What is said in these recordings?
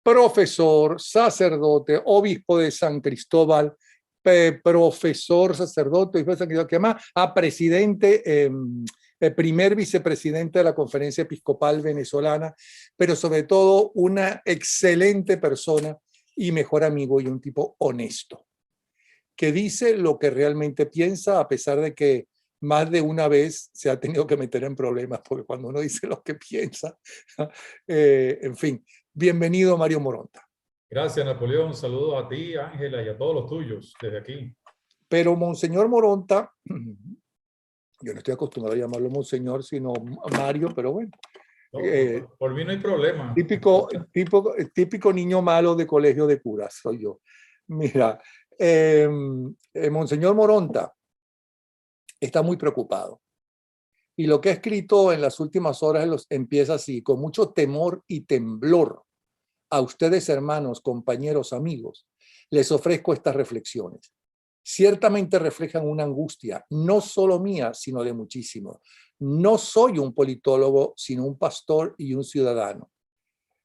profesor, sacerdote, obispo de San Cristóbal, profesor, sacerdote, obispo de San Cristóbal, que más a presidente, primer vicepresidente de la Conferencia Episcopal Venezolana, pero sobre todo una excelente persona y mejor amigo y un tipo honesto, que dice lo que realmente piensa, a pesar de que más de una vez se ha tenido que meter en problemas, porque cuando uno dice lo que piensa, en fin. Bienvenido, Mario Moronta. Gracias, Napoleón. Un saludo a ti, Ángela, y a todos los tuyos desde aquí. Pero Monseñor Moronta, yo no estoy acostumbrado a llamarlo Monseñor, sino Mario, pero bueno. No, por mí no hay problema. Típico niño malo de colegio de curas, soy yo. Mira, Monseñor Moronta está muy preocupado. Y lo que ha escrito en las últimas horas empieza así: con mucho temor y temblor a ustedes, hermanos, compañeros, amigos, les ofrezco estas reflexiones. Ciertamente reflejan una angustia, no solo mía, sino de muchísimos. No soy un politólogo, sino un pastor y un ciudadano.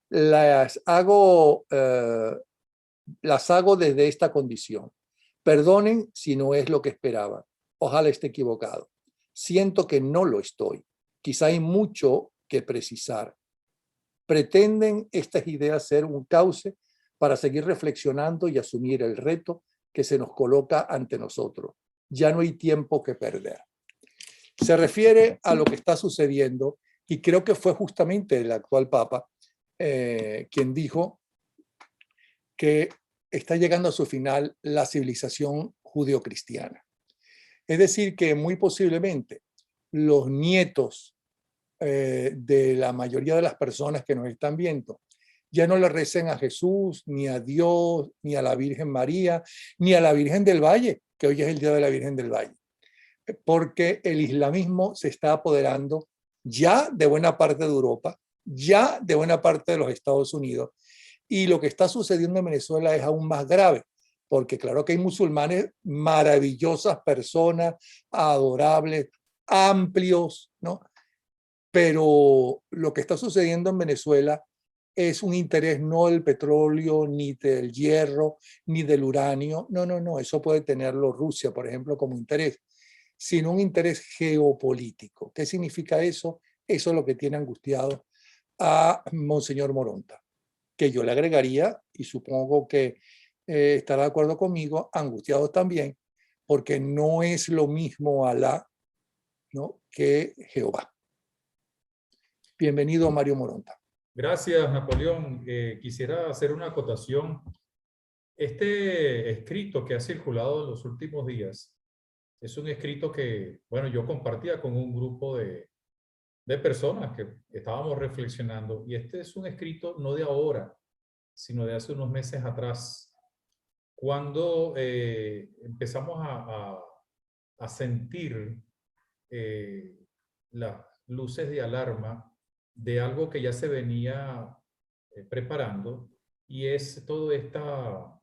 Las hago desde esta condición. Perdonen si no es lo que esperaban. Ojalá esté equivocado. Siento que no lo estoy. Quizá hay mucho que precisar. Pretenden estas ideas ser un cauce para seguir reflexionando y asumir el reto que se nos coloca ante nosotros. Ya no hay tiempo que perder. Se refiere a lo que está sucediendo, y creo que fue justamente el actual Papa quien dijo que está llegando a su final la civilización judeocristiana. Es decir, que muy posiblemente los nietos de la mayoría de las personas que nos están viendo ya no le recen a Jesús, ni a Dios, ni a la Virgen María, ni a la Virgen del Valle, que hoy es el Día de la Virgen del Valle, porque el islamismo se está apoderando ya de buena parte de Europa, ya de buena parte de los Estados Unidos, y lo que está sucediendo en Venezuela es aún más grave, porque claro que hay musulmanes, maravillosas personas, adorables, amplios, ¿no? Pero lo que está sucediendo en Venezuela es un interés no del petróleo, ni del hierro, ni del uranio. No, no, no, eso puede tenerlo Rusia, por ejemplo, como interés, sino un interés geopolítico. ¿Qué significa eso? Eso es lo que tiene angustiado a Monseñor Moronta, que yo le agregaría, y supongo que estará de acuerdo conmigo, angustiados también, porque no es lo mismo Alá, ¿no?, que Jehová. Bienvenido, Mario Moronta. Gracias, Napoleón. Quisiera hacer una acotación. Este escrito que ha circulado en los últimos días es un escrito que, bueno, yo compartía con un grupo de personas que estábamos reflexionando, y este es un escrito no de ahora, sino de hace unos meses atrás, cuando empezamos a sentir las luces de alarma de algo que ya se venía preparando, y es toda esta,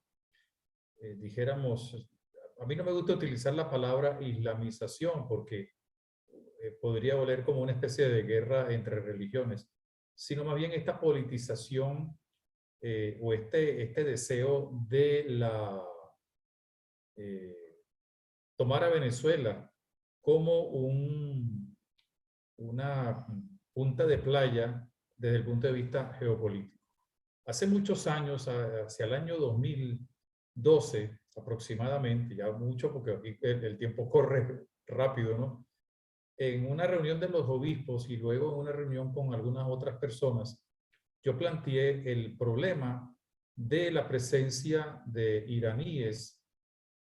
dijéramos, a mí no me gusta utilizar la palabra islamización porque podría oler como una especie de guerra entre religiones, sino más bien esta politización o este deseo de tomar a Venezuela como una punta de playa desde el punto de vista geopolítico. Hace muchos años, hacia el año 2012 aproximadamente, ya mucho porque aquí el tiempo corre rápido, ¿no? En una reunión de los obispos y luego en una reunión con algunas otras personas, yo planteé el problema de la presencia de iraníes,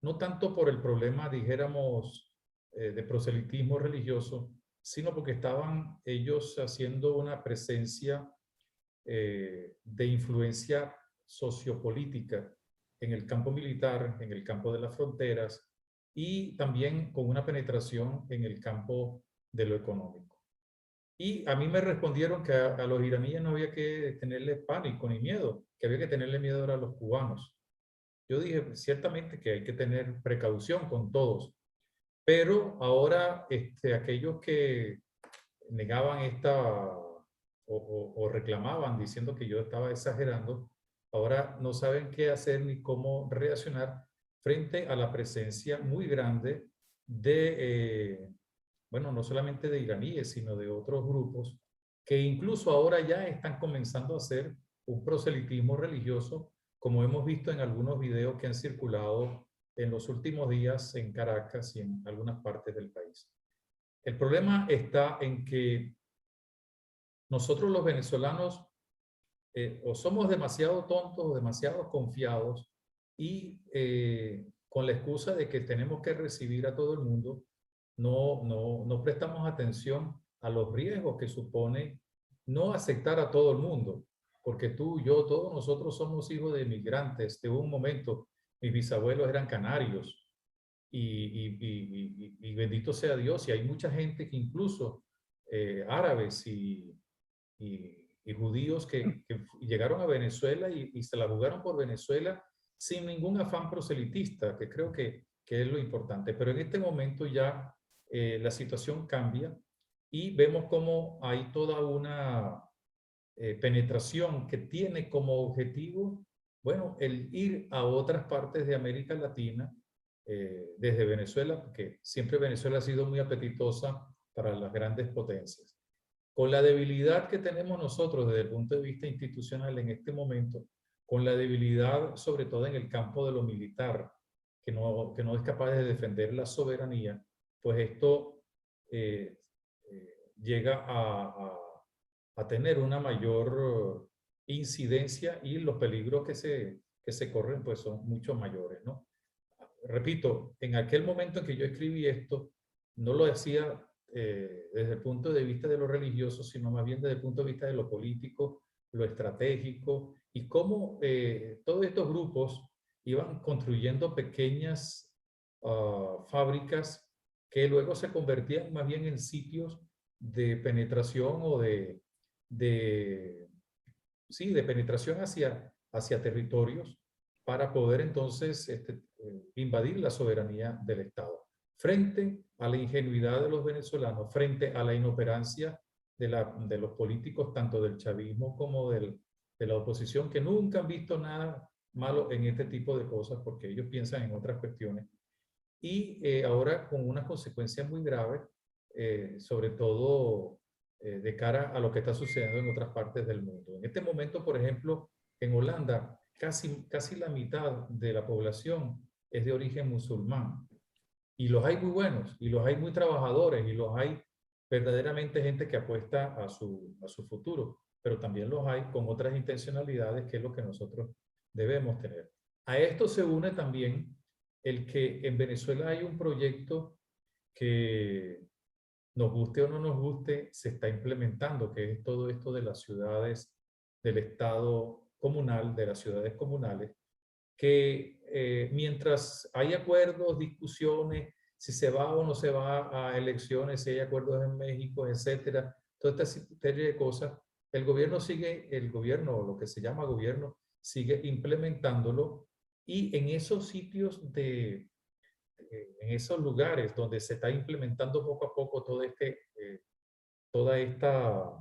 no tanto por el problema, dijéramos, de proselitismo religioso, sino porque estaban ellos haciendo una presencia de influencia sociopolítica en el campo militar, en el campo de las fronteras, y también con una penetración en el campo de lo económico. Y a mí me respondieron que a los iraníes no había que tenerle pánico ni miedo, que había que tenerle miedo a los cubanos. Yo dije, pues, ciertamente que hay que tener precaución con todos, pero ahora aquellos que negaban esta o reclamaban diciendo que yo estaba exagerando, ahora no saben qué hacer ni cómo reaccionar frente a la presencia muy grande de, bueno, no solamente de iraníes, sino de otros grupos que incluso ahora ya están comenzando a hacer un proselitismo religioso, como hemos visto en algunos videos que han circulado en los últimos días en Caracas y en algunas partes del país. El problema está en que nosotros los venezolanos o somos demasiado tontos o demasiado confiados y con la excusa de que tenemos que recibir a todo el mundo, no prestamos atención a los riesgos que supone no aceptar a todo el mundo, porque tú, yo, todos nosotros somos hijos de migrantes. De un momento, mis bisabuelos eran canarios y bendito sea Dios, y hay mucha gente que incluso árabes y judíos que llegaron a Venezuela y se la jugaron por Venezuela sin ningún afán proselitista, que creo que es lo importante. Pero en este momento ya la situación cambia y vemos cómo hay toda una penetración que tiene como objetivo, bueno, el ir a otras partes de América Latina, desde Venezuela, porque siempre Venezuela ha sido muy apetitosa para las grandes potencias. Con la debilidad que tenemos nosotros desde el punto de vista institucional en este momento, con la debilidad sobre todo en el campo de lo militar, que no es capaz de defender la soberanía, pues esto llega a tener una mayor incidencia y los peligros que se corren pues son mucho mayores, ¿no? Repito, en aquel momento en que yo escribí esto, no lo hacía desde el punto de vista de lo religioso, sino más bien desde el punto de vista de lo político, lo estratégico y cómo todos estos grupos iban construyendo pequeñas fábricas que luego se convertían más bien en sitios de penetración o sí, de penetración hacia territorios para poder entonces invadir la soberanía del Estado. Frente a la ingenuidad de los venezolanos, frente a la inoperancia de los políticos, tanto del chavismo como de la oposición, que nunca han visto nada malo en este tipo de cosas porque ellos piensan en otras cuestiones. Y ahora con unas consecuencias muy graves, sobre todo de cara a lo que está sucediendo en otras partes del mundo. En este momento, por ejemplo, en Holanda, casi la mitad de la población es de origen musulmán. Y los hay muy buenos, y los hay muy trabajadores, y los hay verdaderamente gente que apuesta a su futuro, pero también los hay con otras intencionalidades, que es lo que nosotros debemos tener. A esto se une también el que en Venezuela hay un proyecto que, nos guste o no nos guste, se está implementando, que es todo esto de las ciudades, del Estado comunal, de las ciudades comunales, que mientras hay acuerdos, discusiones, si se va o no se va a elecciones, si hay acuerdos en México, etcétera, toda esta serie de cosas, el gobierno, o lo que se llama gobierno, sigue implementándolo, y en esos sitios en esos lugares donde se está implementando poco a poco toda esta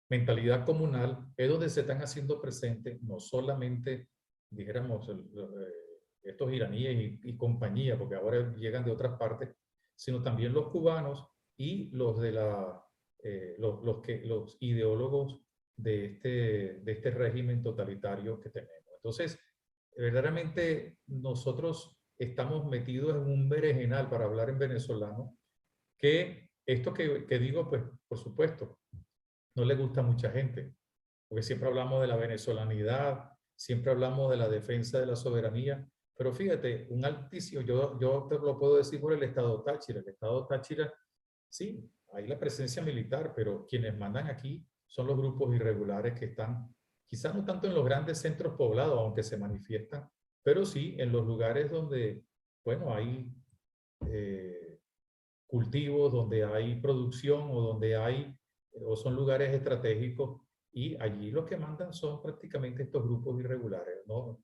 mentalidad comunal, es donde se están haciendo presentes no solamente, dijéramos, estos iraníes y compañía, porque ahora llegan de otras partes, sino también los cubanos y los los ideólogos de este régimen totalitario que tenemos. Entonces, verdaderamente nosotros estamos metidos en un berenjenal, para hablar en venezolano, que esto que digo, pues, por supuesto, no le gusta a mucha gente, porque siempre hablamos de la venezolanidad, siempre hablamos de la defensa de la soberanía, pero fíjate, un altísimo, yo te lo puedo decir por el Estado Táchira. El Estado Táchira, sí, hay la presencia militar, pero quienes mandan aquí son los grupos irregulares que están, quizás no tanto en los grandes centros poblados, aunque se manifiestan, pero sí en los lugares donde, bueno, hay cultivos, donde hay producción o donde o son lugares estratégicos, y allí lo que mandan son prácticamente estos grupos irregulares, ¿no?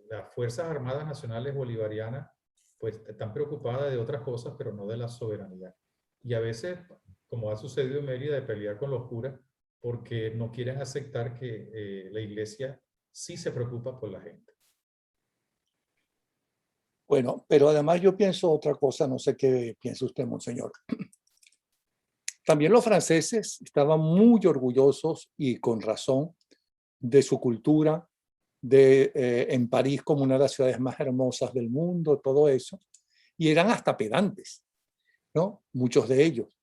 Las Fuerzas Armadas Nacionales Bolivarianas pues están preocupadas de otras cosas, pero no de la soberanía. Y a veces, como ha sucedido en Mérida, de pelear con los curas, porque no quieren aceptar que la iglesia sí se preocupa por la gente. Bueno, pero además yo pienso otra cosa, no sé qué piensa usted, monseñor. También los franceses estaban muy orgullosos y con razón de su cultura, en París como una de las ciudades más hermosas del mundo, todo eso, y eran hasta pedantes, ¿no? Muchos de ellos.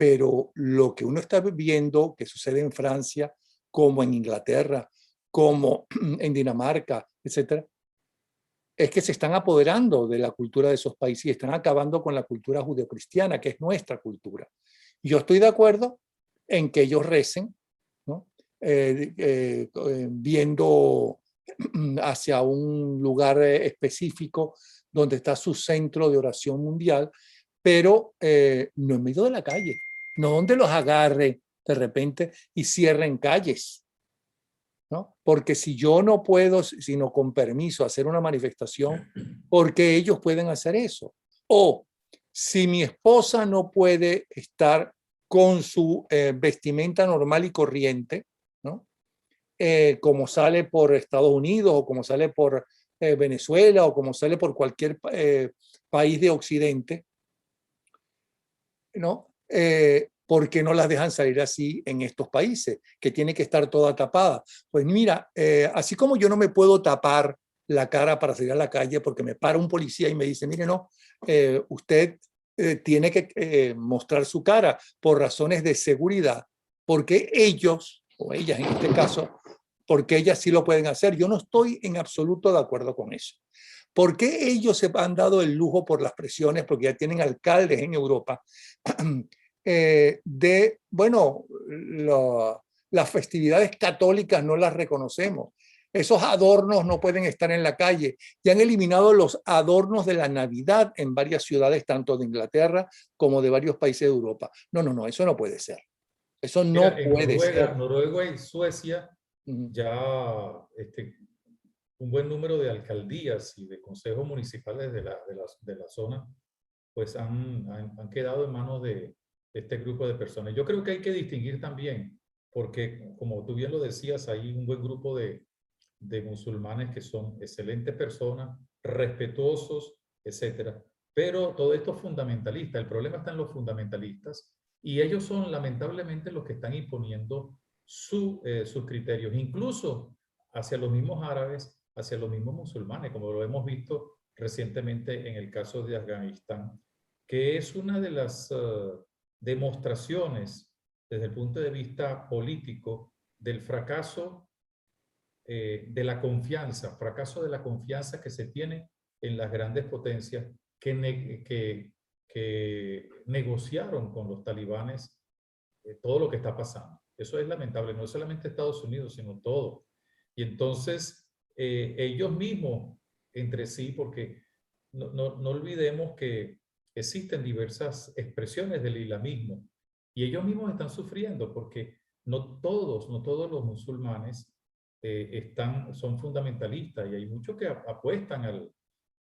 Pero lo que uno está viendo que sucede en Francia, como en Inglaterra, como en Dinamarca, etcétera, es que se están apoderando de la cultura de esos países y están acabando con la cultura judeocristiana, que es nuestra cultura. Y yo estoy de acuerdo en que ellos recen, ¿no? Viendo hacia un lugar específico donde está su centro de oración mundial, pero no en medio de la calle, no donde los agarre de repente y cierren calles, ¿no? Porque si yo no puedo, sino con permiso, hacer una manifestación, ¿por qué ellos pueden hacer eso? O si mi esposa no puede estar con su vestimenta normal y corriente, ¿no? Como sale por Estados Unidos o como sale por Venezuela o como sale por cualquier país de Occidente, ¿no? ¿Por qué no las dejan salir así en estos países? Que tiene que estar toda tapada. Pues mira, así como yo no me puedo tapar la cara para salir a la calle porque me para un policía y me dice, mire, no, usted tiene que mostrar su cara por razones de seguridad, porque ellos, o ellas en este caso, porque ellas sí lo pueden hacer. Yo no estoy en absoluto de acuerdo con eso. ¿Por qué ellos se han dado el lujo por las presiones? Porque ya tienen alcaldes en Europa bueno, las festividades católicas no las reconocemos. Esos adornos no pueden estar en la calle. Y han eliminado los adornos de la Navidad en varias ciudades, tanto de Inglaterra como de varios países de Europa. No, no, no, eso no puede ser. Eso no Mira, en puede ser. Noruega y Suecia ya un buen número de alcaldías y de consejos municipales de la zona pues han quedado en manos de este grupo de personas. Yo creo que hay que distinguir también, porque como tú bien lo decías, hay un buen grupo de musulmanes que son excelentes personas, respetuosos, etcétera. Pero todo esto es fundamentalista. El problema está en los fundamentalistas y ellos son lamentablemente los que están imponiendo sus criterios, incluso hacia los mismos árabes, hacia los mismos musulmanes, como lo hemos visto recientemente en el caso de Afganistán, que es una de las demostraciones desde el punto de vista político del fracaso de la confianza, fracaso de la confianza que se tiene en las grandes potencias que negociaron con los talibanes todo lo que está pasando. Eso es lamentable, no solamente Estados Unidos, sino todo. Y entonces ellos mismos entre sí, porque no olvidemos que existen diversas expresiones del islamismo y ellos mismos están sufriendo porque no todos los musulmanes son fundamentalistas y hay muchos que apuestan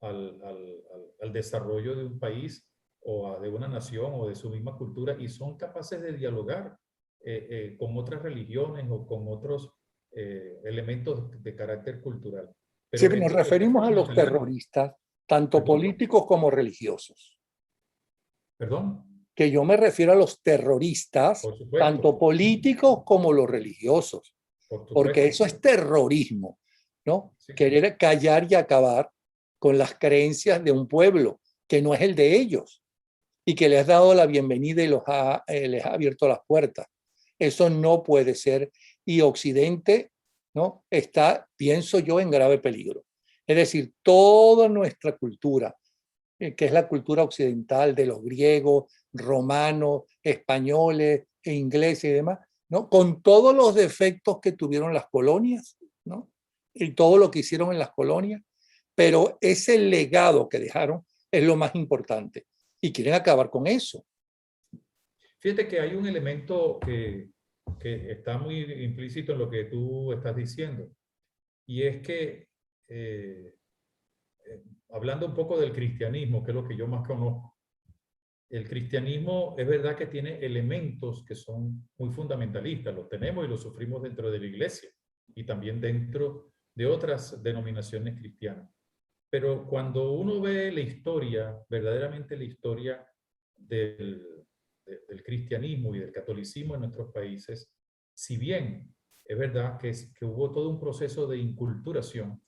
al desarrollo de un país de una nación o de su misma cultura y son capaces de dialogar con otras religiones o con otros elementos de carácter cultural. Sí, Pero nos este referimos a los fundamentalismo, terroristas, tanto perdón, políticos como religiosos. perdón, Que yo me refiero a los terroristas, por tanto supuesto, políticos como los religiosos, por porque supuesto, eso es terrorismo, ¿no? sí, Querer callar y acabar con las creencias de un pueblo que no es el de ellos y que les ha dado la bienvenida y les ha abierto las puertas. Eso no puede ser. Y Occidente, ¿no? Está, pienso yo, en grave peligro. Es decir, toda nuestra cultura, que es la cultura occidental de los griegos, romanos, españoles, e ingleses y demás, ¿no? Con todos los defectos que tuvieron las colonias, ¿no? Y todo lo que hicieron en las colonias, pero ese legado que dejaron es lo más importante y quieren acabar con eso. Fíjate que hay un elemento que está muy implícito en lo que tú estás diciendo, y es que, hablando un poco del cristianismo, que es lo que yo más conozco, el cristianismo es verdad que tiene elementos que son muy fundamentalistas, los tenemos y los sufrimos dentro de la iglesia y también dentro de otras denominaciones cristianas. Pero cuando uno ve la historia, verdaderamente la historia del cristianismo y del catolicismo en nuestros países, si bien es verdad que hubo todo un proceso de inculturación,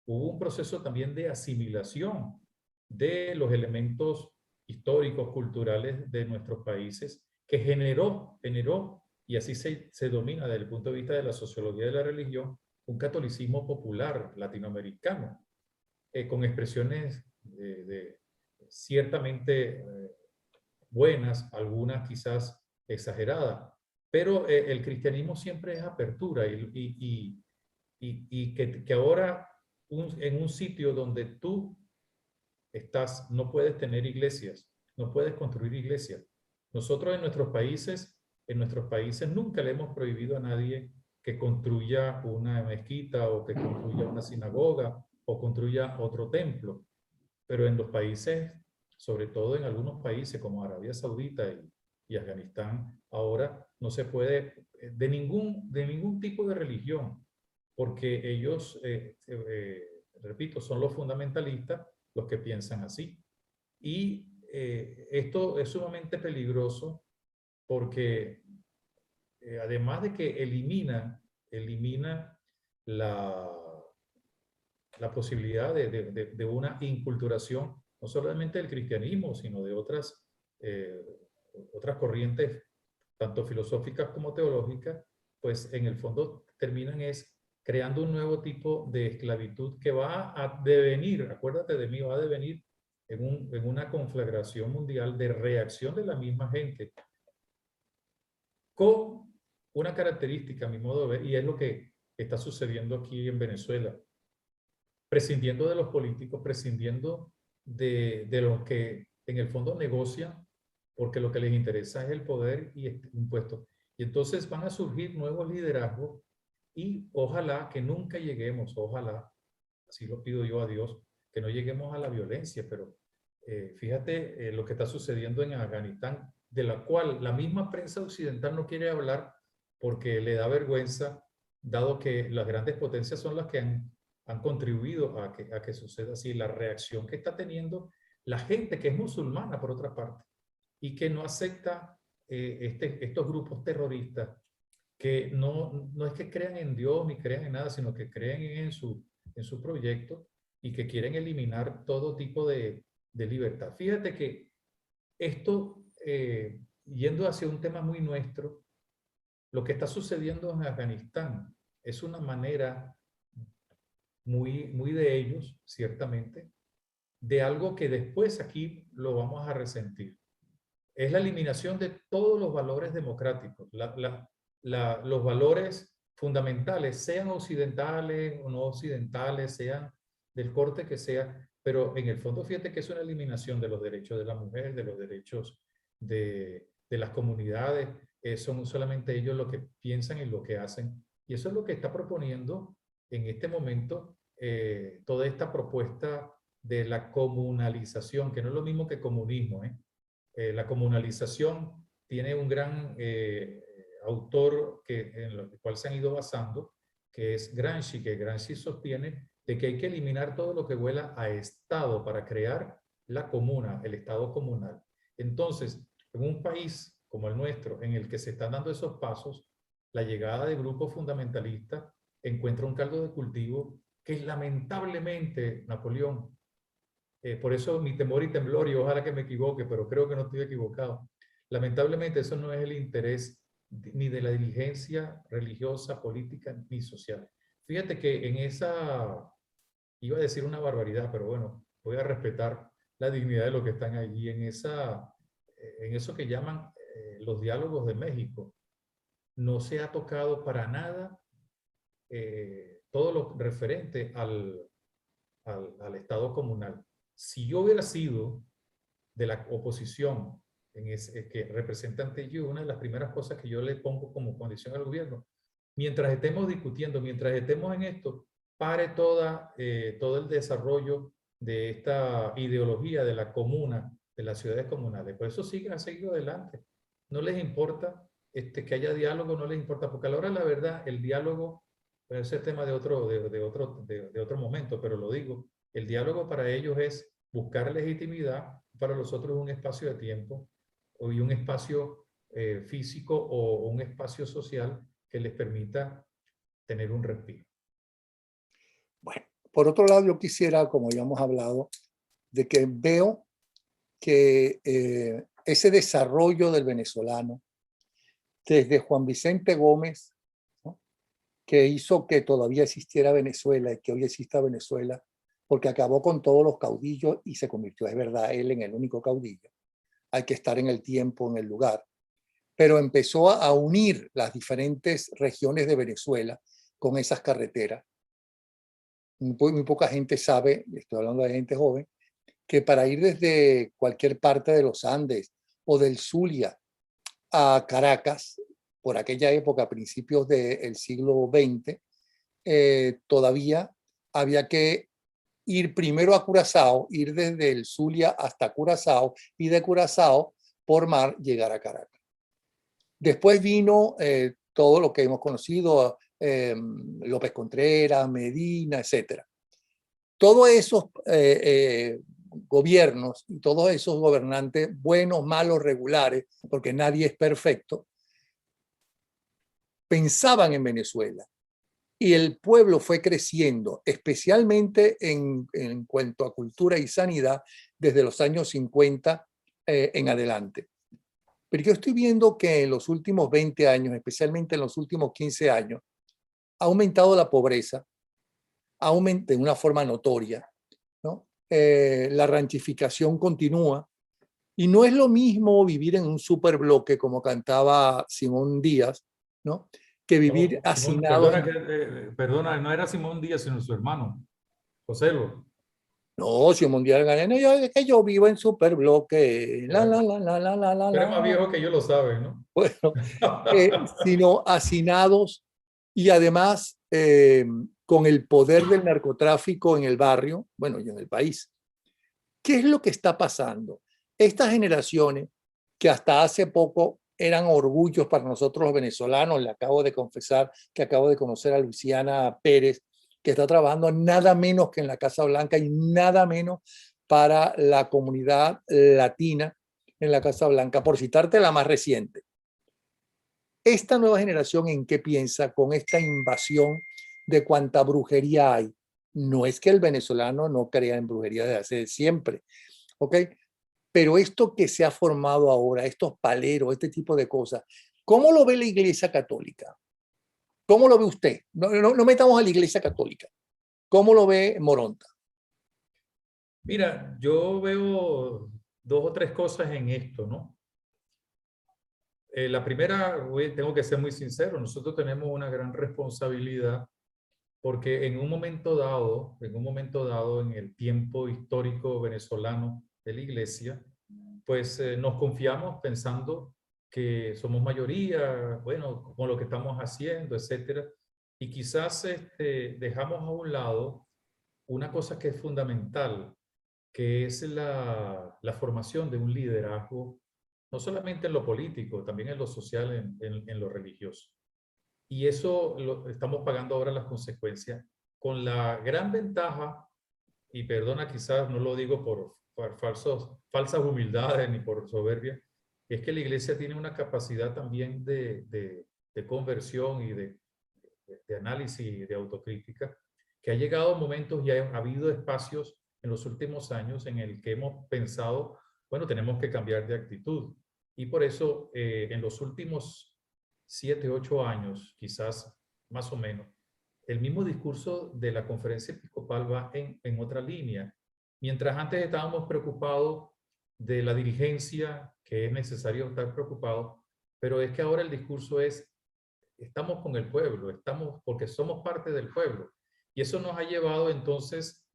hubo un proceso también de asimilación de los elementos históricos, culturales de nuestros países, que generó, y así se domina desde el punto de vista de la sociología de la religión, un catolicismo popular latinoamericano, con expresiones ciertamente buenas, algunas quizás exageradas, pero el cristianismo siempre es apertura y que ahora en un sitio donde tú estás, no puedes tener iglesias, no puedes construir iglesias. Nosotros en nuestros países nunca le hemos prohibido a nadie que construya una mezquita o que construya una sinagoga o construya otro templo. Pero en los países, sobre todo en algunos países como Arabia Saudita y Afganistán, ahora no se puede de ningún tipo de religión, porque ellos, repito, son los fundamentalistas los que piensan así. Y esto es sumamente peligroso porque además de que elimina la posibilidad de una inculturación, no solamente del cristianismo, sino de eh, otras corrientes, tanto filosóficas como teológicas, pues en el fondo terminan creando un nuevo tipo de esclavitud que va a devenir, acuérdate de mí, va a devenir en una conflagración mundial de reacción de la misma gente con una característica, a mi modo de ver, y es lo que está sucediendo aquí en Venezuela, prescindiendo de los políticos, prescindiendo de los que en el fondo negocian, porque lo que les interesa es el poder y un puesto. Y entonces van a surgir nuevos liderazgos y ojalá que nunca lleguemos, ojalá, así lo pido yo a Dios, que no lleguemos a la violencia, pero fíjate lo que está sucediendo en Afganistán, de la cual la misma prensa occidental no quiere hablar porque le da vergüenza, dado que las grandes potencias son las que han contribuido a que suceda así, la reacción que está teniendo la gente que es musulmana, por otra parte, y que no acepta estos grupos terroristas, que no es que crean en Dios ni crean en nada, sino que creen en su proyecto y que quieren eliminar todo tipo de libertad. Fíjate que esto, yendo hacia un tema muy nuestro, lo que está sucediendo en Afganistán es una manera muy de ellos, ciertamente, de algo que después aquí lo vamos a resentir. Es la eliminación de todos los valores democráticos, los valores fundamentales, sean occidentales o no occidentales, sean del corte que sea, pero en el fondo fíjate que es una eliminación de los derechos de la mujer, de los derechos de las comunidades, son solamente ellos lo que piensan y lo que hacen. Y eso es lo que está proponiendo en este momento toda esta propuesta de la comunalización, que no es lo mismo que comunismo. La comunalización tiene un gran autor en el cual se han ido basando, que es Gramsci, que Gramsci sostiene de que hay que eliminar todo lo que huela a Estado para crear la comuna, el Estado comunal. Entonces, en un país como el nuestro, en el que se están dando esos pasos, la llegada de grupos fundamentalistas encuentra un caldo de cultivo que lamentablemente, Napoleón, por eso mi temor y temblor, y ojalá que me equivoque, pero creo que no estoy equivocado. Lamentablemente eso no es el interés ni de la dirigencia religiosa, política, ni social. Fíjate que en esa, iba a decir una barbaridad, pero bueno, voy a respetar la dignidad de los que están allí, en eso que llaman los diálogos de México. No se ha tocado para nada todo lo referente al Estado comunal. Si yo hubiera sido de la oposición que representa ante yo, una de las primeras cosas que yo le pongo como condición al gobierno, mientras estemos discutiendo, mientras estemos en esto, pare todo el desarrollo de esta ideología de la comuna, de las ciudades comunales. Por eso han seguido adelante. No les importa que haya diálogo, no les importa, porque a la hora de la verdad, el diálogo puede ser tema de otro momento, pero lo digo, el diálogo para ellos es buscar legitimidad, para los otros un espacio de tiempo y un espacio físico o un espacio social que les permita tener un respiro. Bueno, por otro lado, yo quisiera, como ya hemos hablado, de que veo que ese desarrollo del venezolano, desde Juan Vicente Gómez, ¿no?, que hizo que todavía existiera Venezuela y que hoy exista Venezuela, porque acabó con todos los caudillos y se convirtió, es verdad, él en el único caudillo. Hay que estar en el tiempo, en el lugar. Pero empezó a unir las diferentes regiones de Venezuela con esas carreteras. Muy poca gente sabe, estoy hablando de gente joven, que para ir desde cualquier parte de los Andes o del Zulia a Caracas, por aquella época, a principios del siglo XX, todavía había que ir primero a Curazao, ir desde el Zulia hasta Curazao y de Curazao por mar llegar a Caracas. Después vino todo lo que hemos conocido, López Contreras, Medina, etc. Todos esos gobiernos y todos esos gobernantes, buenos, malos, regulares, porque nadie es perfecto, pensaban en Venezuela. Y el pueblo fue creciendo, especialmente en cuanto a cultura y sanidad, desde los años 50 en adelante. Pero yo estoy viendo que en los últimos 20 años, especialmente en los últimos 15 años, ha aumentado la pobreza, de una forma notoria, ¿no? La ranchificación continúa y no es lo mismo vivir en un superbloque, como cantaba Simón Díaz, ¿no?, que vivir No, Simón, hacinados. perdona, no era Simón Díaz, sino su hermano, José Lo. No, Simón Díaz Canel, no, es que yo vivo en superbloque, Bueno, tú eres más viejo que yo, lo sabes, ¿no? bueno, sino hacinados y además con el poder del narcotráfico en el barrio, bueno, y en el país. ¿Qué es lo que está pasando? Estas generaciones que hasta hace poco eran orgullos para nosotros los venezolanos, le acabo de confesar que acabo de conocer a Luciana Pérez, que está trabajando nada menos que en la Casa Blanca y nada menos para la comunidad latina en la Casa Blanca, por citarte la más reciente. Esta nueva generación, ¿en qué piensa con esta invasión de cuánta brujería hay? No es que el venezolano no crea en brujería desde hace siempre, ¿ok? Pero esto que se ha formado ahora, estos paleros, este tipo de cosas, ¿cómo lo ve la Iglesia Católica? ¿Cómo lo ve usted? No metamos a la Iglesia Católica. ¿Cómo lo ve Moronta? Mira, yo veo dos o tres cosas en esto, ¿no? La primera, tengo que ser muy sincero, nosotros tenemos una gran responsabilidad porque en un momento dado, en el tiempo histórico venezolano de la Iglesia, pues nos confiamos pensando que somos mayoría, bueno, con lo que estamos haciendo, etcétera, y quizás dejamos a un lado una cosa que es fundamental, que es la formación de un liderazgo, no solamente en lo político, también en lo social, en lo religioso. Y eso lo estamos pagando ahora las consecuencias, con la gran ventaja, y perdona, quizás no lo digo por falsas humildades ni por soberbia, es que la iglesia tiene una capacidad también de conversión y de análisis y de autocrítica, que ha llegado a momentos y ha habido espacios en los últimos años en el que hemos pensado, bueno, tenemos que cambiar de actitud. Y por eso en los últimos 7, 8 años, quizás más o menos, el mismo discurso de la conferencia episcopal va en otra línea. Mientras antes estábamos preocupados de la dirigencia, que es necesario estar preocupado, pero es que ahora el discurso es, estamos con el pueblo, estamos porque somos parte del pueblo. Y eso nos ha llevado entonces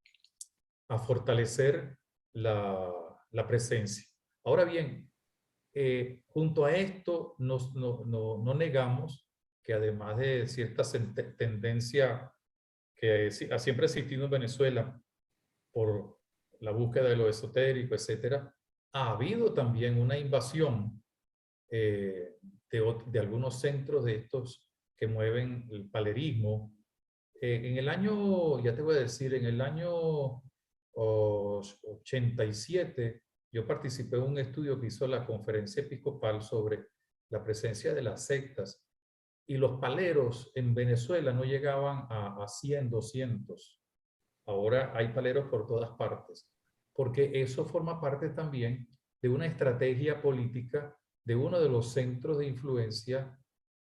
a fortalecer la presencia. Ahora bien, junto a esto no negamos que además de cierta tendencia que ha siempre existido en Venezuela por la búsqueda de lo esotérico, etcétera, ha habido también una invasión de algunos centros de estos que mueven el palerismo. En el año, ya te voy a decir, en el año 87, yo participé en un estudio que hizo la Conferencia Episcopal sobre la presencia de las sectas, y los paleros en Venezuela no llegaban a 100, 200. Ahora hay paleros por todas partes, porque eso forma parte también de una estrategia política de uno de los centros de influencia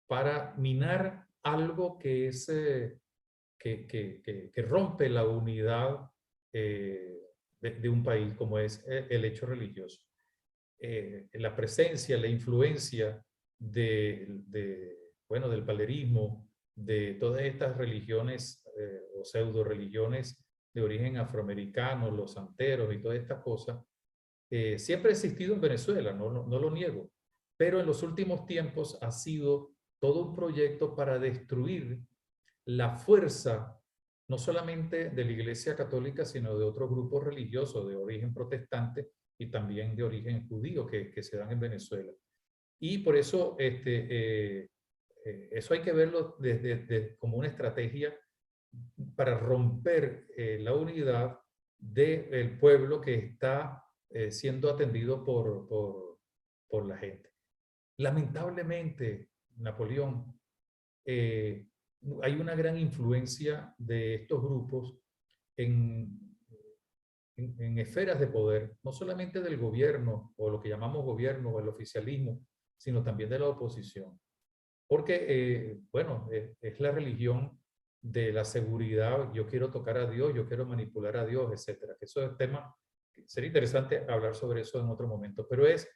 para minar algo que es que rompe la unidad de un país, como es el hecho religioso. La presencia, la influencia bueno, del palerismo, de todas estas religiones o pseudo religiones de origen afroamericano, los santeros y todas estas cosas, siempre ha existido en Venezuela, no lo niego, pero en los últimos tiempos ha sido todo un proyecto para destruir la fuerza, no solamente de la Iglesia Católica, sino de otros grupos religiosos de origen protestante y también de origen judío que se dan en Venezuela. Y por eso eso hay que verlo como una estrategia para romper la unidad del pueblo que está siendo atendido por la gente. Lamentablemente, Napoleón, hay una gran influencia de estos grupos en, en esferas de poder, no solamente del gobierno o lo que llamamos gobierno o el oficialismo, sino también de la oposición. Porque, bueno, es la religión de la seguridad, yo quiero tocar a Dios, yo quiero manipular a Dios, etcétera. Eso es tema, sería interesante hablar sobre eso en otro momento, pero es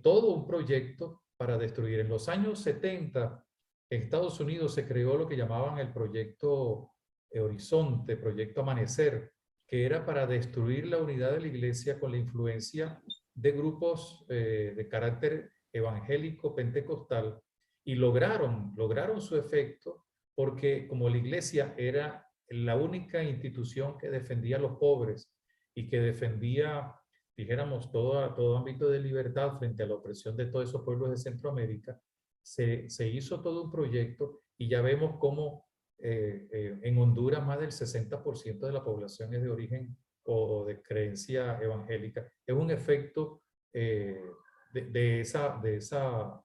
todo un proyecto para destruir. En los años 70, en Estados Unidos se creó lo que llamaban el proyecto Horizonte, proyecto Amanecer, que era para destruir la unidad de la iglesia con la influencia de grupos de carácter evangélico pentecostal, y lograron su efecto, porque como la iglesia era la única institución que defendía a los pobres y que defendía, dijéramos, todo ámbito de libertad frente a la opresión de todos esos pueblos de Centroamérica, se hizo todo un proyecto, y ya vemos cómo en Honduras más del 60% de la población es de origen o de creencia evangélica. Es un efecto de esa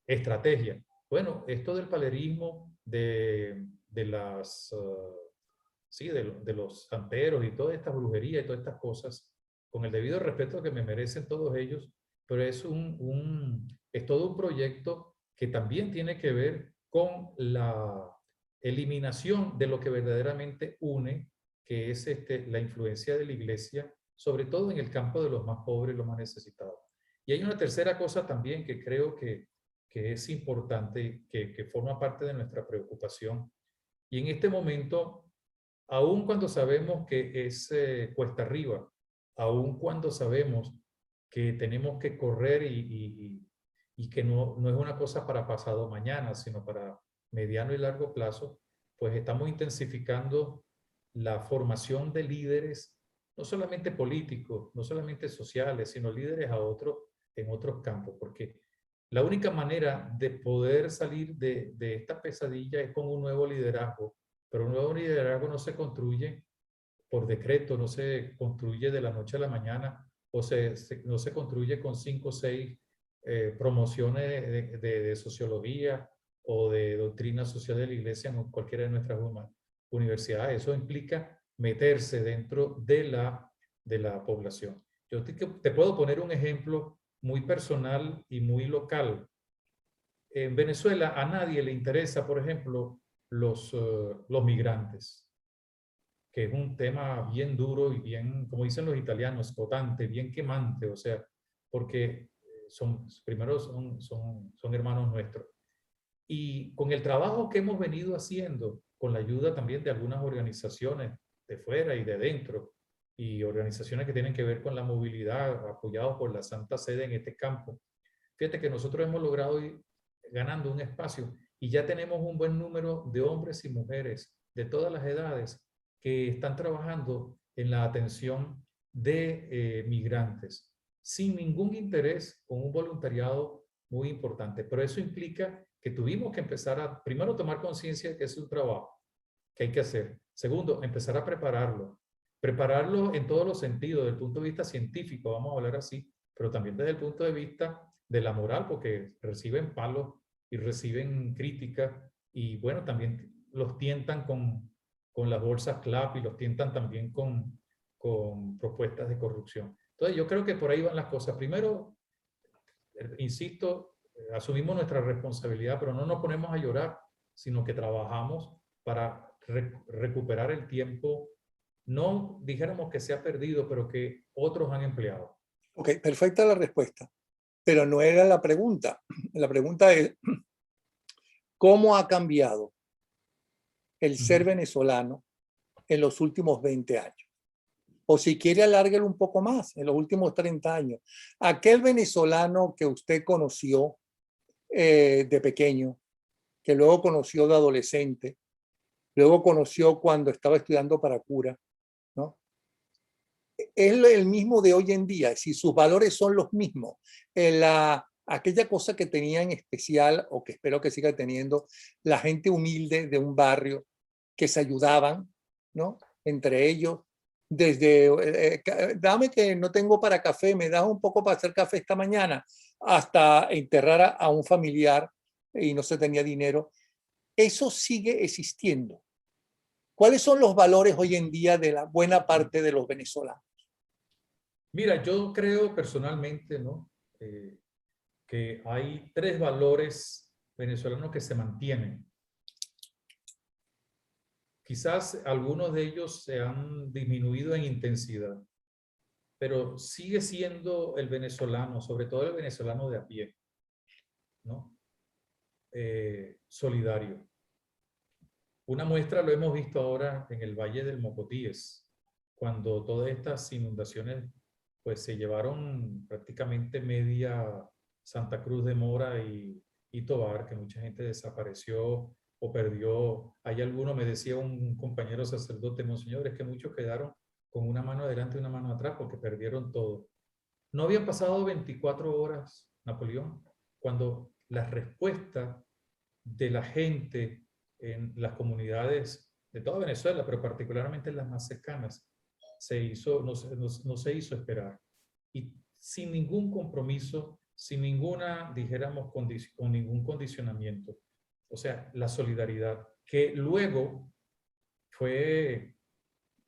estrategia. Bueno, esto del palerismo, sí, de los santeros y toda esta brujería y todas estas cosas, con el debido respeto que me merecen todos ellos, pero es es todo un proyecto que también tiene que ver con la eliminación de lo que verdaderamente une, que es la influencia de la iglesia, sobre todo en el campo de los más pobres, los más necesitados. Y hay una tercera cosa también que creo que es importante, que forma parte de nuestra preocupación. Y en este momento, aun cuando sabemos que es cuesta arriba, aun cuando sabemos que tenemos que correr y que no es una cosa para pasado mañana, sino para mediano y largo plazo, pues estamos intensificando la formación de líderes, no solamente políticos, no solamente sociales, sino líderes en otros campos, porque la única manera de poder salir de esta pesadilla es con un nuevo liderazgo, pero un nuevo liderazgo no se construye por decreto, no se construye de la noche a la mañana, o no se construye con 5 o 6 promociones de sociología o de doctrina social de la iglesia en cualquiera de nuestras universidades. Eso implica meterse dentro de la población. Yo te puedo poner un ejemplo muy personal y muy local. En Venezuela a nadie le interesa, por ejemplo, los migrantes, que es un tema bien duro y bien, como dicen los italianos, scotante, bien quemante, o sea, porque primero son hermanos nuestros. Y con el trabajo que hemos venido haciendo, con la ayuda también de algunas organizaciones de fuera y de dentro, y organizaciones que tienen que ver con la movilidad, apoyados por la Santa Sede en este campo, fíjate que nosotros hemos logrado ir ganando un espacio y ya tenemos un buen número de hombres y mujeres de todas las edades que están trabajando en la atención de migrantes. sin ningún interés, con un voluntariado muy importante. Pero eso implica que tuvimos que empezar a, primero, tomar conciencia de que es un trabajo que hay que hacer. Segundo, empezar a prepararlo. Prepararlo en todos los sentidos, desde el punto de vista científico, vamos a hablar así, pero también desde el punto de vista de la moral, porque reciben palos y reciben críticas y bueno, también los tientan con las bolsas CLAP y los tientan también con propuestas de corrupción. Entonces yo creo que por ahí van las cosas. Primero, insisto, asumimos nuestra responsabilidad, pero no nos ponemos a llorar, sino que trabajamos para recuperar el tiempo, no dijéramos que se ha perdido, pero que otros han empleado. Ok, perfecta la respuesta, pero no era la pregunta. La pregunta es, ¿cómo ha cambiado el ser venezolano en los últimos 20 años? O si quiere, alárguelo un poco más, en los últimos 30 años. Aquel venezolano que usted conoció de pequeño, que luego conoció de adolescente, luego conoció cuando estaba estudiando para cura, ¿no? Es el mismo de hoy en día, si sus valores son los mismos. Aquella cosa que tenía en especial, o que espero que siga teniendo, la gente humilde de un barrio, que se ayudaban, ¿no? Entre ellos, desde, dame que no tengo para café, me das un poco para hacer café esta mañana, hasta enterrar a un familiar y no se tenía dinero. Eso sigue existiendo. ¿Cuáles son los valores hoy en día de la buena parte de los venezolanos? Mira, yo creo personalmente, ¿no? Que hay 3 valores venezolanos que se mantienen. Quizás algunos de ellos se han disminuido en intensidad, pero sigue siendo el venezolano, sobre todo el venezolano de a pie, ¿no? Solidario. Una muestra lo hemos visto ahora en el Valle del Mocotíes, cuando todas estas inundaciones pues se llevaron prácticamente media Santa Cruz de Mora y Tovar, que mucha gente desapareció o perdió. Hay algunos, me decía un compañero sacerdote, monseñor, es que muchos quedaron con una mano adelante y una mano atrás porque perdieron todo. No habían pasado 24 horas, Napoleón, cuando la respuesta de la gente en las comunidades de toda Venezuela, pero particularmente en las más cercanas, no se hizo esperar. Y sin ningún compromiso, sin ninguna, dijéramos, con ningún condicionamiento. O sea, la solidaridad, que luego fue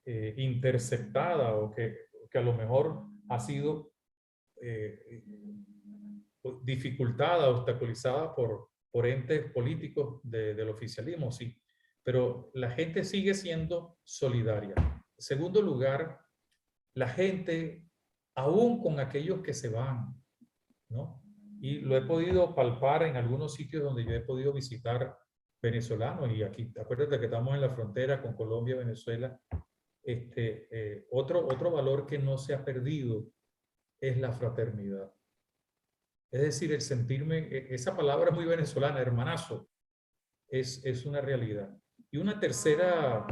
interceptada o que a lo mejor ha sido dificultada, obstaculizada por entes políticos del oficialismo, sí. Pero la gente sigue siendo solidaria. En segundo lugar, la gente, aún con aquellos que se van, ¿no? Y lo he podido palpar en algunos sitios donde yo he podido visitar venezolanos, y aquí, acuérdate que estamos en la frontera con Colombia, Venezuela. Otro valor que no se ha perdido es la fraternidad. Es decir, el sentirme, esa palabra muy venezolana, hermanazo, es una realidad. Y una tercera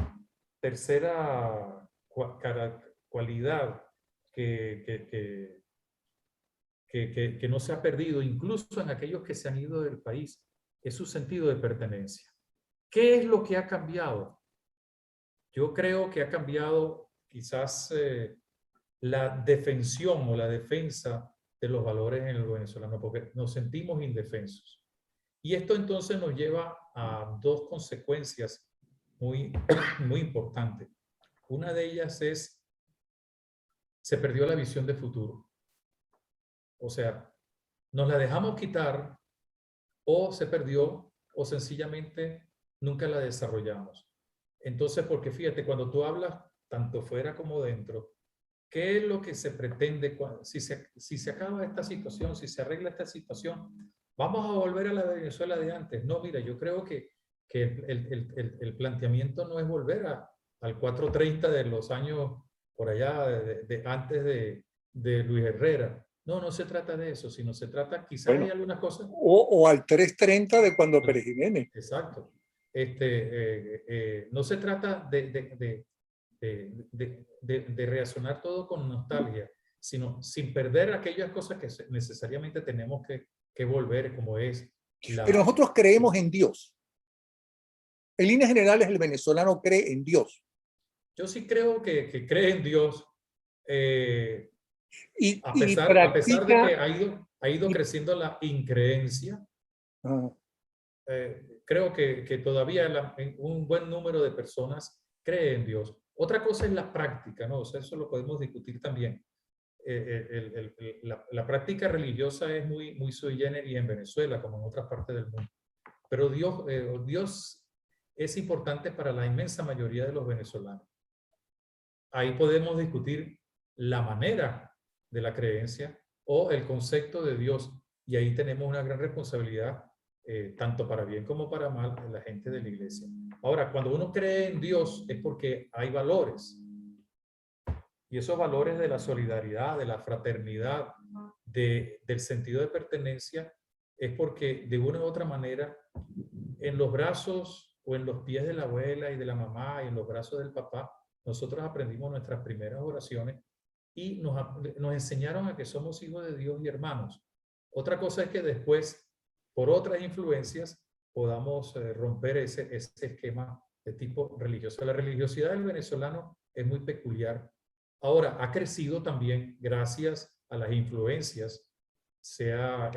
cualidad que no se ha perdido, incluso en aquellos que se han ido del país, es su sentido de pertenencia. ¿Qué es lo que ha cambiado? Yo creo que ha cambiado quizás la defensión o la defensa de los valores en el venezolano, porque nos sentimos indefensos. Y esto entonces nos lleva a 2 consecuencias muy, muy importantes. Una de ellas es, se perdió la visión de futuro. O sea, nos la dejamos quitar, o se perdió, o sencillamente nunca la desarrollamos. Entonces, porque fíjate, cuando tú hablas, tanto fuera como dentro, ¿qué es lo que se pretende si se acaba esta situación, si se arregla esta situación? ¿Vamos a volver a la Venezuela de antes? No, mira, yo creo que el planteamiento no es volver al 430 de los años por allá, antes de Luis Herrera. No, no se trata de eso, sino se trata, quizás Bueno, hay algunas cosas. o al 330 de cuando Pérez Jiménez. Exacto. No se trata de reaccionar todo con nostalgia, sino sin perder aquellas cosas que necesariamente tenemos que volver, como es Pero nosotros creemos en Dios. En líneas generales, el venezolano cree en Dios. Yo sí creo que cree en Dios, Y a pesar de practica. que ha ido creciendo la increencia. Creo que todavía un buen número de personas cree en Dios. Otra cosa es la práctica, ¿no? O sea, eso lo podemos discutir también. La práctica religiosa es muy sui generis en Venezuela, como en otras partes del mundo. Pero Dios es importante para la inmensa mayoría de los venezolanos. Ahí podemos discutir la manera de la creencia o el concepto de Dios, y ahí tenemos una gran responsabilidad, tanto para bien como para mal, de la gente de la iglesia. Ahora, cuando uno cree en Dios es porque hay valores, y esos valores de la solidaridad, de la fraternidad, del sentido de pertenencia, es porque de una u otra manera, en los brazos o en los pies de la abuela y de la mamá y en los brazos del papá, nosotros aprendimos nuestras primeras oraciones y nos enseñaron a que somos hijos de Dios y hermanos. Otra cosa es que después, por otras influencias, podamos romper ese esquema de tipo religioso. La religiosidad del venezolano es muy peculiar. Ahora, ha crecido también gracias a las influencias, sea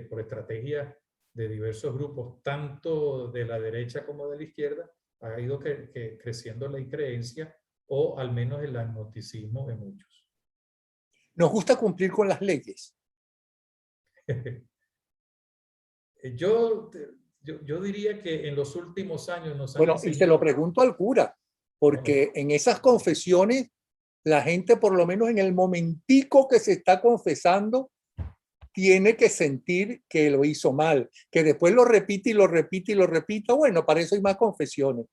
por estrategia de diversos grupos, tanto de la derecha como de la izquierda, ha ido creciendo la increencia o al menos el agnosticismo de muchos. Nos gusta cumplir con las leyes. Yo diría que en los últimos años nos han Bueno, y se lo pregunto al cura, porque en esas confesiones la gente, por lo menos en el momentico que se está confesando, tiene que sentir que lo hizo mal, que después lo repite y lo repite y lo repite. Bueno, para eso hay más confesiones.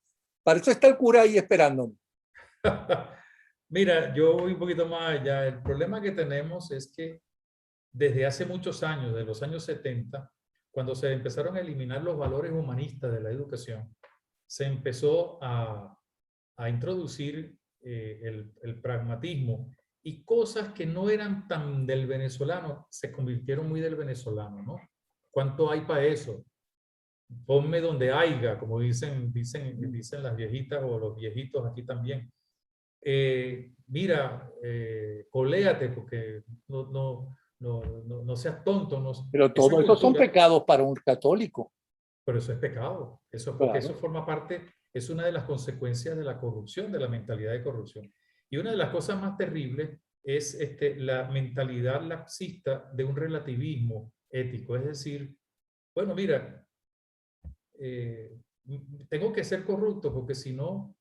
Para eso está el cura ahí esperándome. Mira, yo voy un poquito más allá. El problema que tenemos es que desde hace muchos años, de los años 70, cuando se empezaron a eliminar los valores humanistas de la educación, se empezó a introducir el pragmatismo, y cosas que no eran tan del venezolano se convirtieron muy del venezolano, ¿no? ¿Cuánto hay para eso? Ponme donde haya, como dicen las viejitas o los viejitos aquí también. Mira, coléate porque no seas tonto. Pero Esa todo eso son cultura, pecados para un católico. pero eso es pecado. Eso es porque Claro. eso forma parte, es una de las consecuencias de la corrupción, de la mentalidad de corrupción. Y una de las cosas más terribles es la mentalidad laxista de un relativismo ético. Es decir, bueno, mira, tengo que ser corrupto porque si no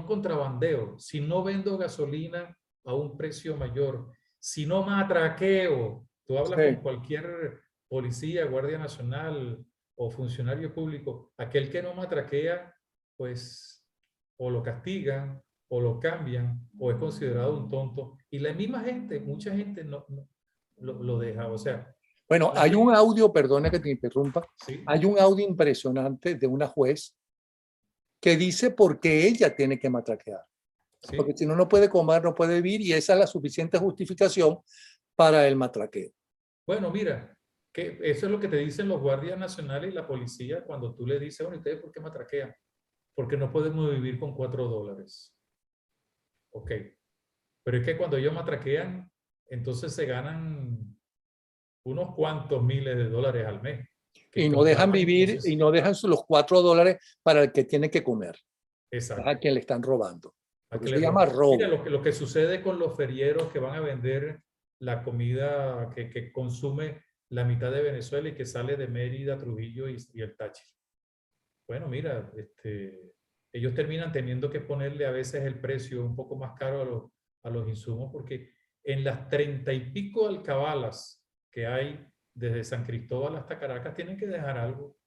contrabandeo, si no vendo gasolina a un precio mayor, si no matraqueo, tú hablas con cualquier policía, guardia nacional o funcionario público, aquel que no matraquea, pues o lo castigan o lo cambian o es considerado un tonto. Y la misma gente, mucha gente lo deja. O sea, bueno, hay un audio, perdona que te interrumpa, ¿sí? hay un audio impresionante de una juez que dice por qué ella tiene que matraquear. ¿Sí? Porque si no, no puede comer, no puede vivir, y esa es la suficiente justificación para el matraqueo. Bueno, mira, que eso es lo que te dicen los guardias nacionales y la policía cuando tú le dices, bueno, ¿y ustedes por qué matraquean? Porque no podemos vivir con $4. Ok. Pero es que cuando ellos matraquean, entonces se ganan unos cuantos miles de dólares al mes. Y no dejan vivir, entonces, y no dejan los $4 para el que tiene que comer. exacto. A quien le están robando. Porque le se llama robo. Mira, lo que sucede con los ferieros que van a vender la comida que consume la mitad de Venezuela y que sale de Mérida, Trujillo y el Táchira. Bueno, mira, ellos terminan teniendo que ponerle a veces el precio un poco más caro a los insumos, porque en las 30 y pico alcabalas que hay desde San Cristóbal hasta Caracas tienen que dejar algo.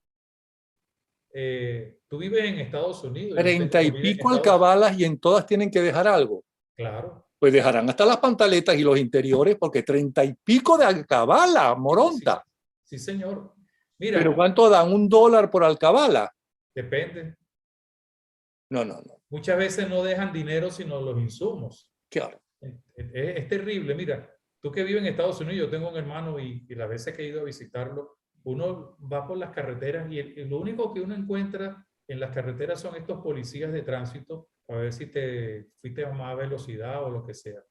Tú vives en Estados Unidos. 30 y pico alcabalas y en todas tienen que dejar algo. Claro. Pues dejarán hasta las pantaletas y los interiores, porque 30 y pico de alcabala, moronta. Sí, señor. Mira. ¿Pero cuánto dan? $1 por alcabala? Depende. No. Muchas veces no dejan dinero, sino los insumos. Claro. Es terrible. Mira, tú que vives en Estados Unidos, yo tengo un hermano y las veces que he ido a visitarlo, uno va por las carreteras y lo único que uno encuentra en las carreteras son estos policías de tránsito a ver si te fuiste a más velocidad o lo que sea.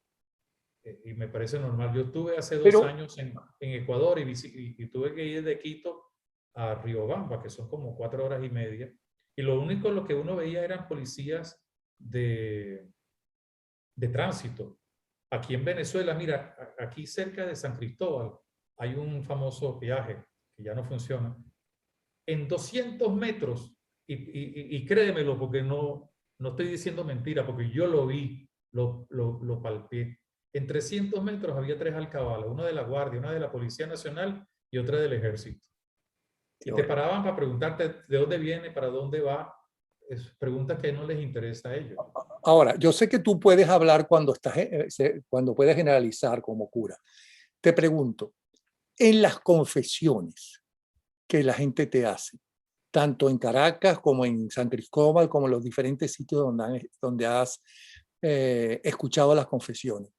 Y me parece normal. Yo estuve hace 2 años en Ecuador y tuve que ir de Quito a Riobamba, que son como 4 horas y media. Y lo que uno veía eran policías de tránsito. Aquí en Venezuela, mira, aquí cerca de San Cristóbal hay un famoso peaje que ya no funciona. En 200 metros, y créemelo porque no estoy diciendo mentira, porque yo lo vi, lo palpé. En 300 metros había 3 alcabalas, una de la Guardia, una de la Policía Nacional y otra del Ejército. Y te paraban para preguntarte de dónde viene, para dónde va. Es preguntas que no les interesa a ellos. Ahora, yo sé que tú puedes hablar cuando puedes generalizar como cura. Te pregunto, en las confesiones que la gente te hace, tanto en Caracas como en San Cristóbal, como en los diferentes sitios donde has escuchado las confesiones,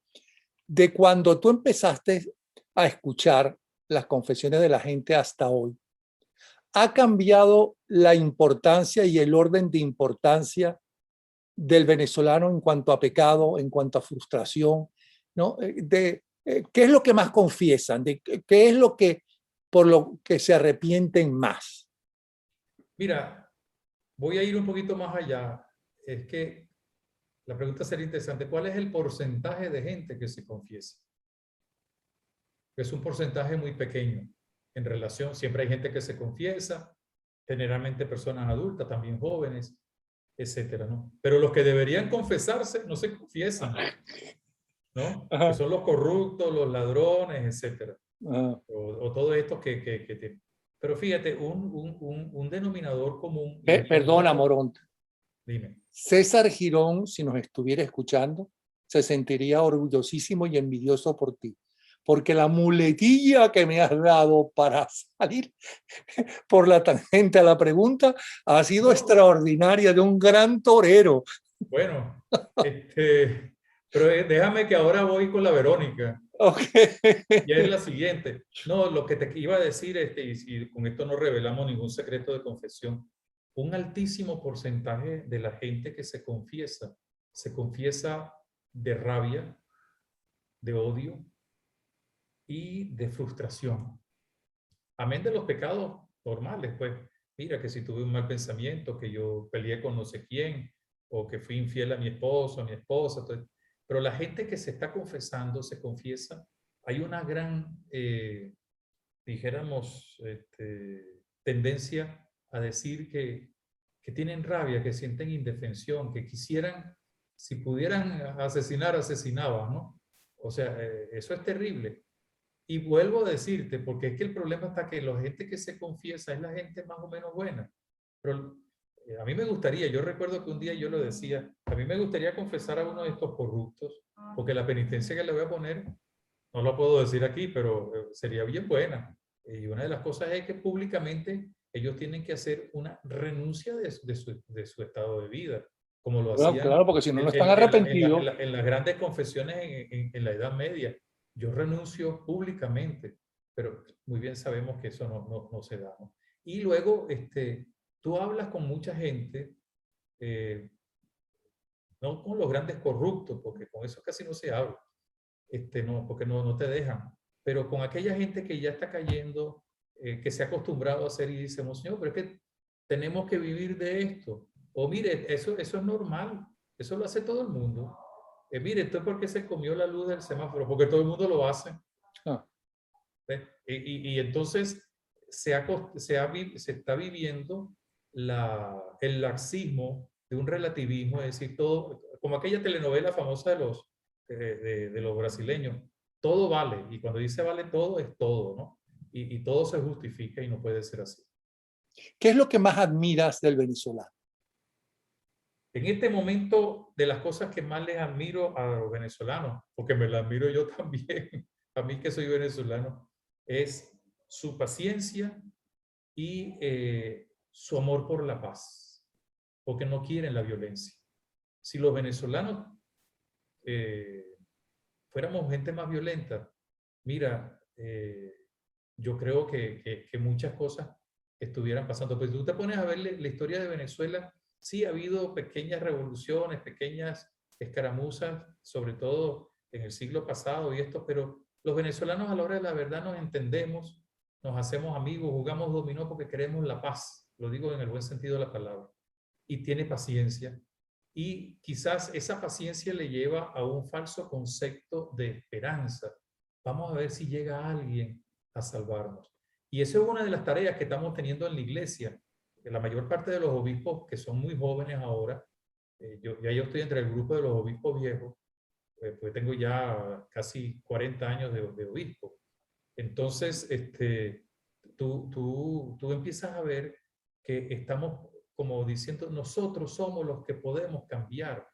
de cuando tú empezaste a escuchar las confesiones de la gente hasta hoy, ¿ha cambiado la importancia y el orden de importancia del venezolano en cuanto a pecado, en cuanto a frustración, ¿no? ¿Qué es lo que más confiesan? ¿Qué es lo que por lo que se arrepienten más? Mira, voy a ir un poquito más allá. Es que la pregunta sería interesante. ¿Cuál es el porcentaje de gente que se confiesa? Es un porcentaje muy pequeño en relación. Siempre hay gente que se confiesa, generalmente personas adultas, también jóvenes, etcétera, ¿no? Pero los que deberían confesarse no se confiesan, ¿no? Que Ajá. son los corruptos, los ladrones, etcétera. Ah. O todo esto que. Pero fíjate, un denominador común, y una Perdona, Morón. Dime. César Girón, si nos estuviera escuchando, se sentiría orgullosísimo y envidioso por ti, porque la muletilla que me has dado para salir por la tangente a la pregunta ha sido No, extraordinaria, de un gran torero. bueno, pero déjame que ahora voy con la Verónica. Okay. Y es la siguiente. No, lo que te iba a decir, y con esto no revelamos ningún secreto de confesión, un altísimo porcentaje de la gente que se confiesa de rabia, de odio y de frustración. Amén de los pecados normales, pues, mira que si tuve un mal pensamiento, que yo peleé con no sé quién, o que fui infiel a mi esposo, a mi esposa, pero la gente que se está confesando, se confiesa, hay una gran, dijéramos, tendencia a decir que tienen rabia, que sienten indefensión, que quisieran, si pudieran asesinar, asesinaban, ¿no? O sea, eso es terrible. Y vuelvo a decirte, porque es que el problema está que la gente que se confiesa es la gente más o menos buena. Pero a mí me gustaría, yo recuerdo que un día yo lo decía, a mí me gustaría confesar a uno de estos corruptos, porque la penitencia que le voy a poner, no lo puedo decir aquí, pero sería bien buena. Y una de las cosas es que públicamente ellos tienen que hacer una renuncia de su estado de vida, como lo Bueno, hacían claro, porque si no, no están arrepentidos. en las grandes confesiones en la Edad Media. Yo renuncio públicamente, pero muy bien sabemos que eso no se da, ¿no? Y luego, tú hablas con mucha gente, eh, no con los grandes corruptos, porque con eso casi no se habla, no, porque no te dejan, pero con aquella gente que ya está cayendo, que se ha acostumbrado a hacer y dice, no, señor, pero es que tenemos que vivir de esto. O mire, eso es normal, eso lo hace todo el mundo. Mire, esto es porque se comió la luz del semáforo, porque todo el mundo lo hace. Ah. Y entonces se está viviendo el laxismo de un relativismo, es decir, todo, como aquella telenovela famosa de los brasileños, todo vale, y cuando dice vale todo, es todo, ¿no? Y todo se justifica y no puede ser así. ¿Qué es lo que más admiras del venezolano? En este momento, de las cosas que más les admiro a los venezolanos, porque me las admiro yo también, a mí que soy venezolano, es su paciencia y su amor por la paz, porque no quieren la violencia. Si los venezolanos fuéramos gente más violenta, mira, yo creo que muchas cosas estuvieran pasando. Pues tú te pones a ver la historia de Venezuela, sí ha habido pequeñas revoluciones, pequeñas escaramuzas, sobre todo en el siglo pasado y esto, pero los venezolanos a la hora de la verdad nos entendemos, nos hacemos amigos, jugamos dominó porque queremos la paz, lo digo en el buen sentido de la palabra, y tiene paciencia. Y quizás esa paciencia le lleva a un falso concepto de esperanza. Vamos a ver si llega alguien a salvarnos. Y esa es una de las tareas que estamos teniendo en la iglesia. La mayor parte de los obispos, que son muy jóvenes ahora, yo estoy entre el grupo de los obispos viejos, pues tengo ya casi 40 años de obispo. Entonces, tú empiezas a ver que estamos como diciendo, nosotros somos los que podemos cambiar.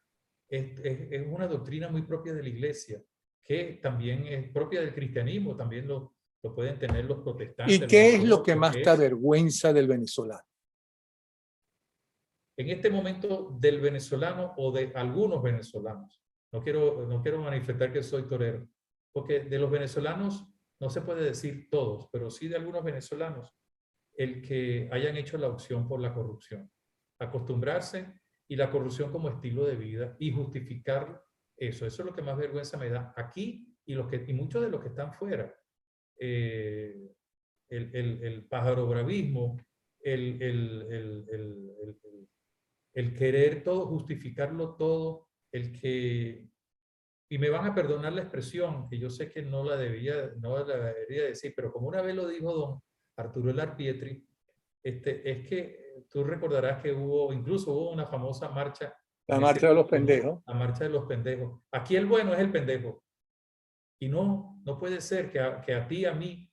Es una doctrina muy propia de la iglesia, que también es propia del cristianismo, también lo pueden tener los ¿Y protestantes, los qué es lo que ortodoxos, más que te es avergüenza del venezolano? en este momento del venezolano o de algunos venezolanos. No quiero manifestar que soy torero, porque de los venezolanos no se puede decir todos, pero sí de algunos venezolanos, el que hayan hecho la opción por la corrupción. Acostumbrarse y la corrupción como estilo de vida y justificar eso. Eso es lo que más vergüenza me da aquí y muchos de los que están fuera. El pájaro bravismo, el, el, el, el, el, el querer todo, justificarlo todo, el que, y me van a perdonar la expresión, que yo sé que no la debería decir, pero como una vez lo dijo don Arturo Larpietri, es que tú recordarás que incluso hubo una famosa marcha La en ese marcha de los tiempo, ¿no? pendejos. La marcha de los pendejos. Aquí el bueno es el pendejo. Y no puede ser que a ti, a mí,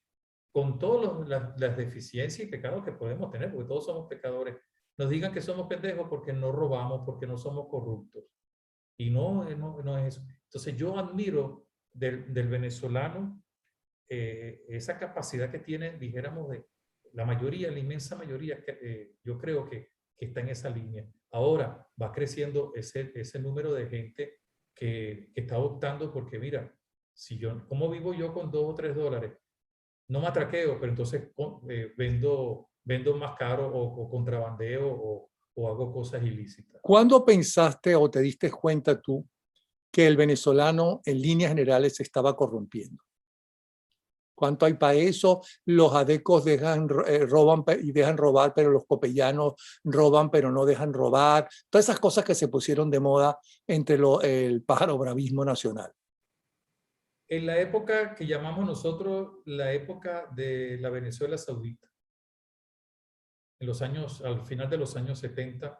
con todas las deficiencias y pecados que podemos tener, porque todos somos pecadores, nos digan que somos pendejos porque no robamos, porque no somos corruptos. Y no es eso. Entonces yo admiro del venezolano esa capacidad que tiene, dijéramos, de la mayoría, la inmensa mayoría, yo creo que está en esa línea. Ahora va creciendo ese número de gente que está optando porque, mira, ¿cómo vivo yo con $2 o $3? No me atraqueo, pero entonces vendo más caro o contrabandeo o hago cosas ilícitas. ¿Cuándo pensaste o te diste cuenta tú que el venezolano en líneas generales se estaba corrompiendo? ¿Cuánto hay para eso? Los adecos roban y dejan robar, pero los copellanos roban, pero no dejan robar. Todas esas cosas que se pusieron de moda entre el pájaro bravismo nacional. En la época que llamamos nosotros la época de la Venezuela Saudita, al final de los años 70,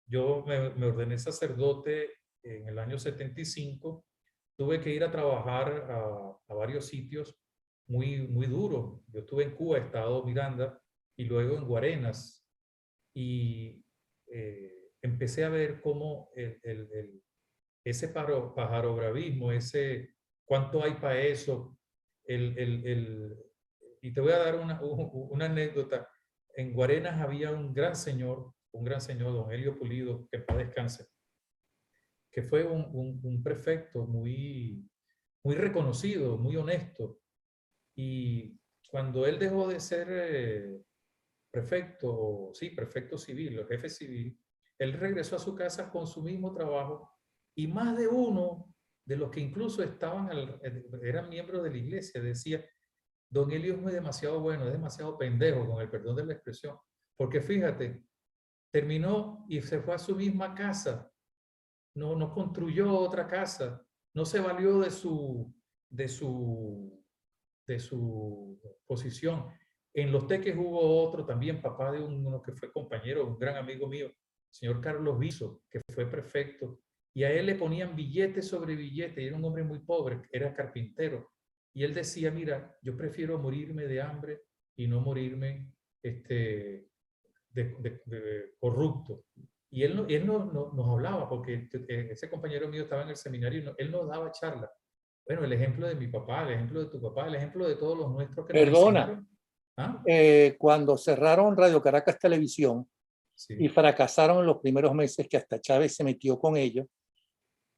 yo me ordené sacerdote en el año 75. Tuve que ir a trabajar a varios sitios muy duros. Yo estuve en Cuba, Estado Miranda, y luego en Guarenas. Y empecé a ver cómo ese pájaro bravismo, cuánto hay para eso. Y te voy a dar una anécdota. En Guarenas había un gran señor, don Helio Pulido, que en paz descanse, que fue un prefecto muy reconocido, muy honesto. Y cuando él dejó de ser prefecto civil, o jefe civil, él regresó a su casa con su mismo trabajo y más de uno de los que incluso eran miembros de la iglesia decía, don Elio es demasiado bueno, es demasiado pendejo, con el perdón de la expresión, porque fíjate, terminó y se fue a su misma casa, no construyó otra casa, no se valió de su, de su posición. En Los Teques hubo otro también, papá de uno que fue compañero, un gran amigo mío, señor Carlos Viso, que fue prefecto, y a él le ponían billete sobre billete, y era un hombre muy pobre, era carpintero, y él decía, mira, yo prefiero morirme de hambre y no morirme corrupto. Y él nos hablaba, porque ese compañero mío estaba en el seminario y él nos daba charlas. Bueno, el ejemplo de mi papá, el ejemplo de tu papá, el ejemplo de todos los nuestros que nos Perdona, enseñaron. ¿Ah? cuando cerraron Radio Caracas Televisión y Sí. fracasaron en los primeros meses, que hasta Chávez se metió con ellos,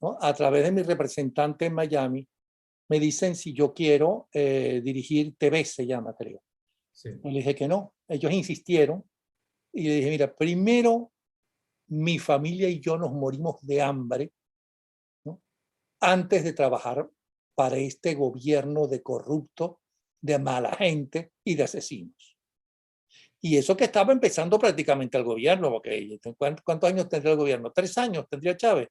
¿no? A través de mi representante en Miami, me dicen si yo quiero dirigir TV, se llama, creo. Sí. Y le dije que no. Ellos insistieron y le dije, mira, primero mi familia y yo nos morimos de hambre, ¿no?, antes de trabajar para este gobierno de corruptos, de mala gente y de asesinos. Y eso que estaba empezando prácticamente el gobierno, porque ¿cuántos años tendría el gobierno? 3 años tendría Chávez.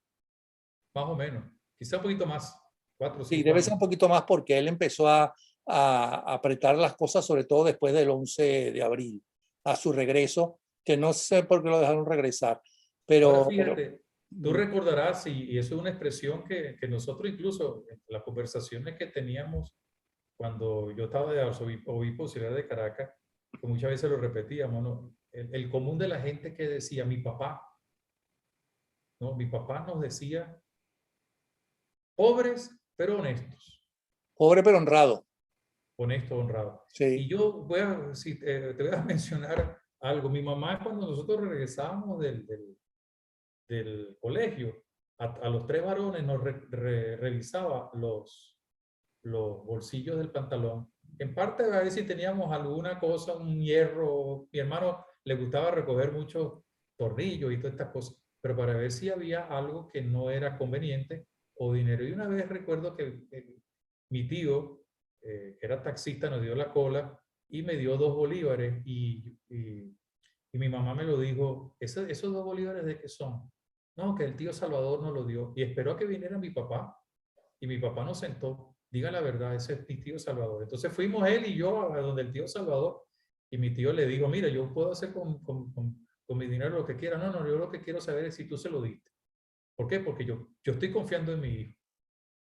Más o menos. Quizá un poquito más. 4 o Sí, 5 debe ser años. un poquito más porque él empezó a apretar las cosas, sobre todo después del 11 de abril, a su regreso, que no sé por qué lo dejaron regresar, Ahora pero fíjate, tú recordarás, y eso es una expresión que nosotros incluso en las conversaciones que teníamos cuando yo estaba de obispo auxiliar de Caracas, que muchas veces lo repetíamos, ¿no? El común de la gente que decía, mi papá, ¿no? Mi papá nos decía, pobres pero honestos, pobre pero honrado. honesto, honrado. Sí. Y yo voy a, si te voy a mencionar algo. Mi mamá, cuando nosotros regresábamos del colegio, a los 3 varones nos revisaba los bolsillos del pantalón. En parte a ver si teníamos alguna cosa, un hierro. Mi hermano le gustaba recoger muchos tornillos y todas estas cosas, pero para ver si había algo que no era conveniente o dinero. Y una vez recuerdo que mi tío, que era taxista, nos dio la cola y me dio 2 bolívares y mi mamá me lo dijo, ¿esos 2 bolívares de qué son? No, que el tío Salvador nos lo dio y esperó a que viniera mi papá y mi papá nos sentó, diga la verdad, ese es mi tío Salvador. Entonces fuimos él y yo a donde el tío Salvador y mi tío le dijo, mira, yo puedo hacer con mi dinero lo que quiera. No, no, yo lo que quiero saber es si tú se lo diste. ¿Por qué? Porque yo estoy confiando en mi hijo.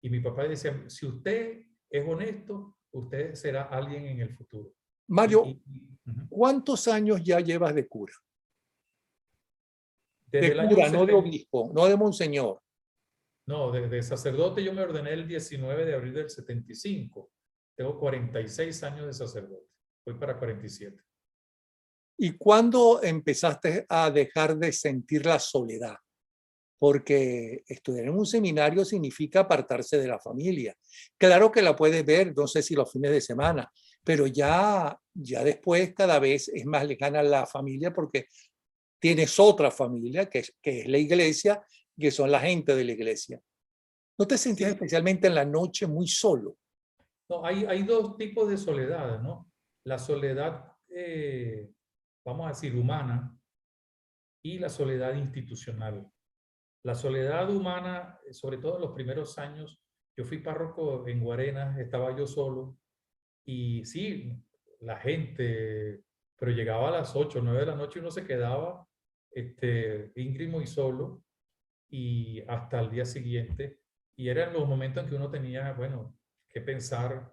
Y mi papá decía, si usted es honesto, usted será alguien en el futuro. Mario, Ujú. ¿cuántos años ya llevas de cura? Desde De el año cura, no de 70, obispo, no de monseñor. no, de sacerdote yo me ordené el 19 de abril del 75. Tengo 46 años de sacerdote. Voy para 47. ¿Y cuándo empezaste a dejar de sentir la soledad? Porque estudiar en un seminario significa apartarse de la familia. Claro que la puedes ver, no sé si los fines de semana, pero ya después cada vez es más lejana la familia porque tienes otra familia que es la iglesia, que son la gente de la iglesia. ¿No te sentías Sí, especialmente en la noche muy solo? no, hay 2 tipos de soledad, ¿no? La soledad, vamos a decir, humana y la soledad institucional. La soledad humana, sobre todo en los primeros años, yo fui párroco en Guarenas, estaba yo solo y sí, la gente, pero llegaba a las 8 o 9 de la noche y uno se quedaba íngrimo y solo y hasta el día siguiente. Y eran los momentos en que uno tenía, bueno, que pensar,